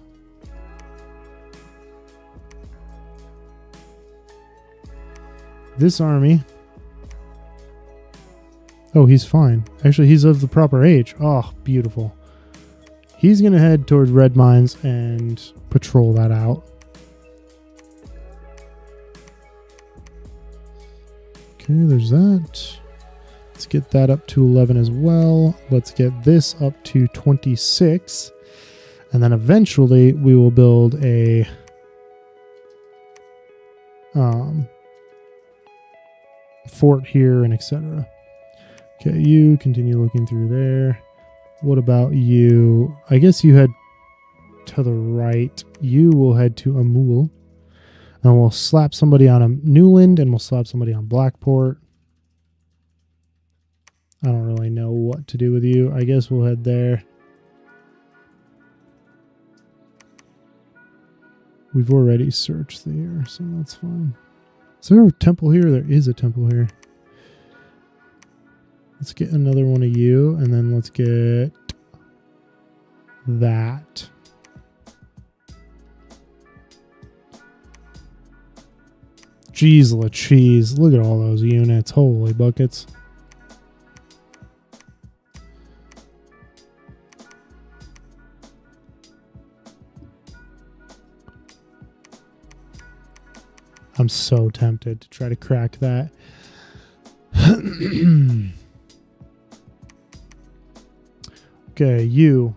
This army... Oh, he's fine. Actually, he's of the proper age. Oh, beautiful. He's going to head towards Red Mines and patrol that out. Okay, there's that. Let's get that up to 11 as well. Let's get this up to 26. And then eventually we will build a fort here and etc. Okay, you continue looking through there. What about you? I guess you head to the right. You will head to Amul. And we'll slap somebody on a Newland and we'll slap somebody on Blackport. I don't really know what to do with you. I guess we'll head there. We've already searched there, so that's fine. Is there a temple here? There is a temple here. Let's get another one of you, and then let's get that. Jeez, cheese. Look at all those units. Holy buckets. I'm so tempted to try to crack that. Okay, you.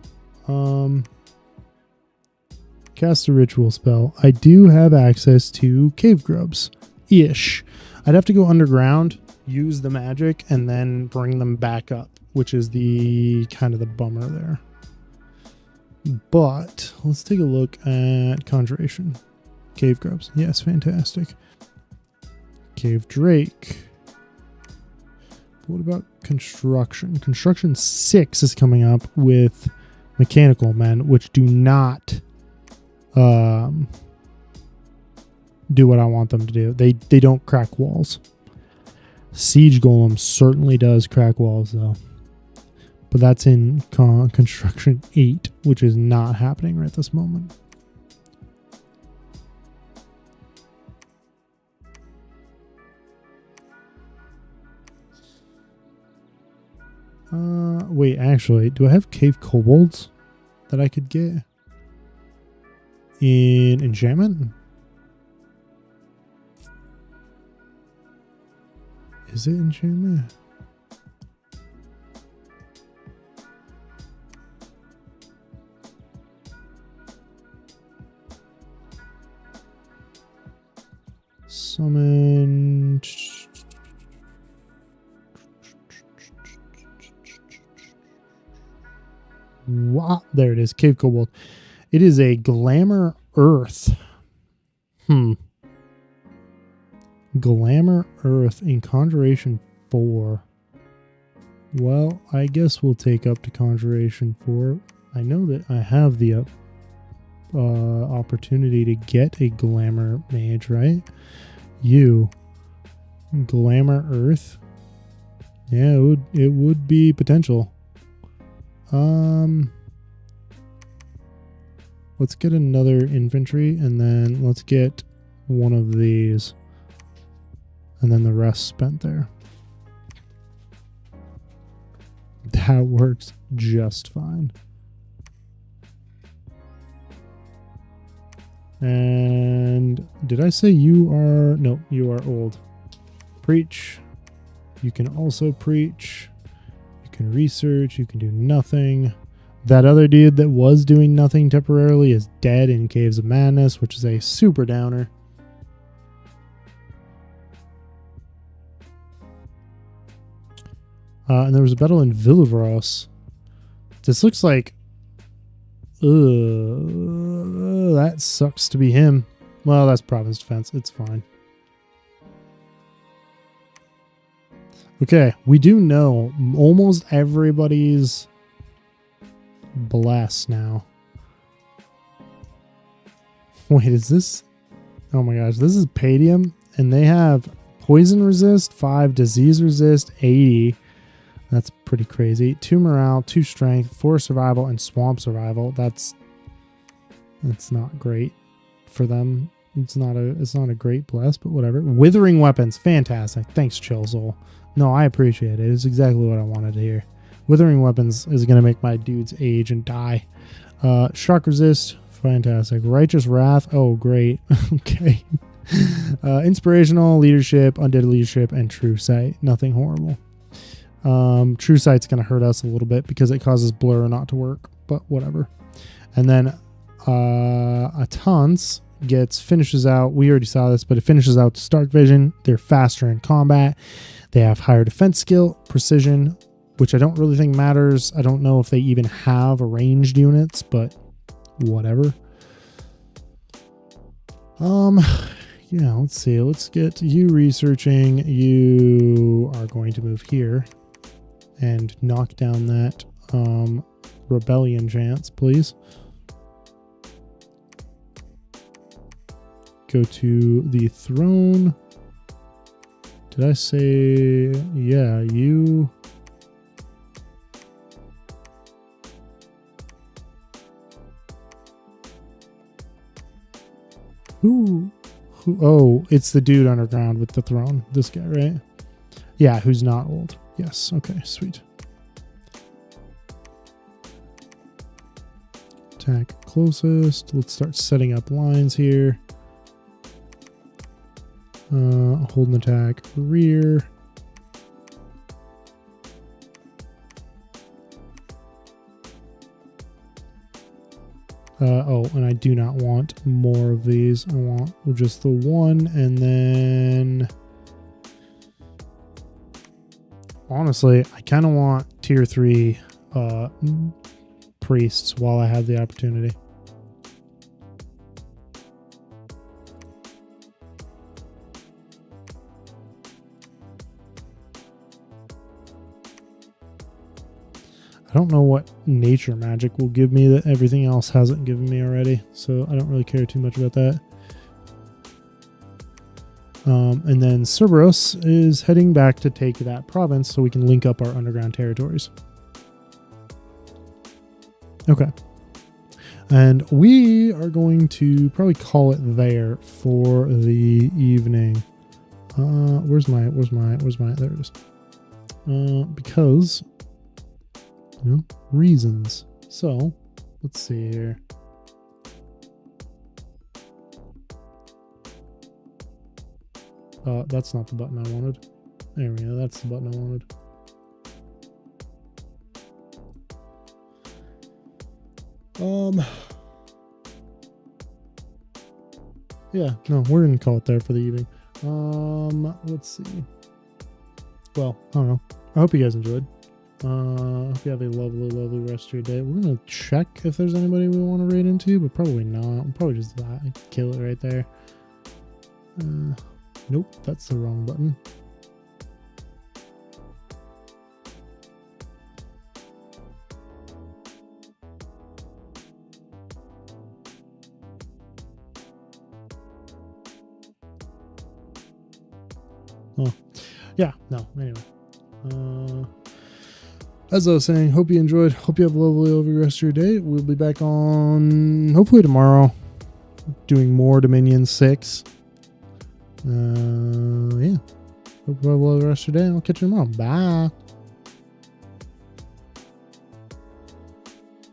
Cast a ritual spell. I do have access to cave grubs. Ish. I'd have to go underground, use the magic, and then bring them back up, which is the kind of the bummer there. But let's take a look at conjuration. Cave grubs. Yes, fantastic. Cave drake. What about construction? Construction 6 is coming up with mechanical men, which do not do what I want them to do. They don't crack walls. Siege golem certainly does crack walls though. But that's in construction 8, which is not happening right this moment. Wait, actually, do I have cave kobolds that I could get in enchantment? Is it enchantment? Summon. Wow, there it is. Cave Kobold. It is a Glamour Earth. Glamour Earth in Conjuration 4. Well, I guess we'll take up to Conjuration 4. I know that I have the opportunity to get a Glamour Mage, right? You. Glamour Earth. Yeah, it would be potential. Let's get another infantry and then let's get one of these and then the rest spent there. That works just fine. And did I say you are? No, you are old. Preach. You can also preach. You can research. You can do nothing. That other dude that was doing nothing temporarily is dead in Caves of Madness, which is a super downer. And there was a battle in Villavaros. This looks like... that sucks to be him. Well, that's Province Defense. It's fine. Okay, we do know almost everybody's blessed now. Wait, is this... Oh my gosh, this is Padium, and they have Poison Resist, 5 Disease Resist, 80. That's pretty crazy. 2 Morale, 2 Strength, 4 Survival, and Swamp Survival. That's not great for them. It's not a great bless, but whatever. Withering Weapons, fantastic. Thanks, Chill Soul. No, I appreciate it. It's exactly what I wanted to hear. Withering Weapons is going to make my dudes age and die. Shock Resist, fantastic. Righteous Wrath, oh, great. Okay. Inspirational, Leadership, Undead Leadership, and True Sight. Nothing horrible. True Sight's going to hurt us a little bit because it causes Blur not to work, but whatever. And then Atance finishes out. We already saw this, but it finishes out to Stark Vision. They're faster in combat. They have higher defense skill, precision, which I don't really think matters. I don't know if they even have ranged units, but whatever. Yeah, let's see. Let's get you researching. You are going to move here and knock down that rebellion chance, please. Go to the throne. Did I say, yeah, you. Who, oh, it's the dude underground with the throne. This guy, right? Yeah, who's not old. Yes, okay, sweet. Attack closest. Let's start setting up lines here. Hold an attack rear. Oh, and I do not want more of these. I want just the one, and then honestly, I kind of want tier 3 priests while I have the opportunity. I don't know what nature magic will give me that everything else hasn't given me already, so I don't really care too much about that. And then Cerberus is heading back to take that province so we can link up our underground territories. Okay. And we are going to probably call it there for the evening. Where's my, there it is. Because, you know, reasons. So, let's see here. That's not the button I wanted. There we go, that's the button I wanted. Yeah, no, we're gonna call it there for the evening. Let's see. Well, I don't know. I hope you guys enjoyed. I hope you have a lovely, lovely rest of your day. We're gonna check if there's anybody we want to raid into, but probably not. We'll probably just kill it right there. Nope, that's the wrong button. Oh, yeah, no, anyway. As I was saying, hope you enjoyed. Hope you have a lovely, lovely rest of your day. We'll be back on, hopefully tomorrow, doing more Dominion 6. Yeah. Hope you have a lovely rest of your day. I'll catch you tomorrow. Bye.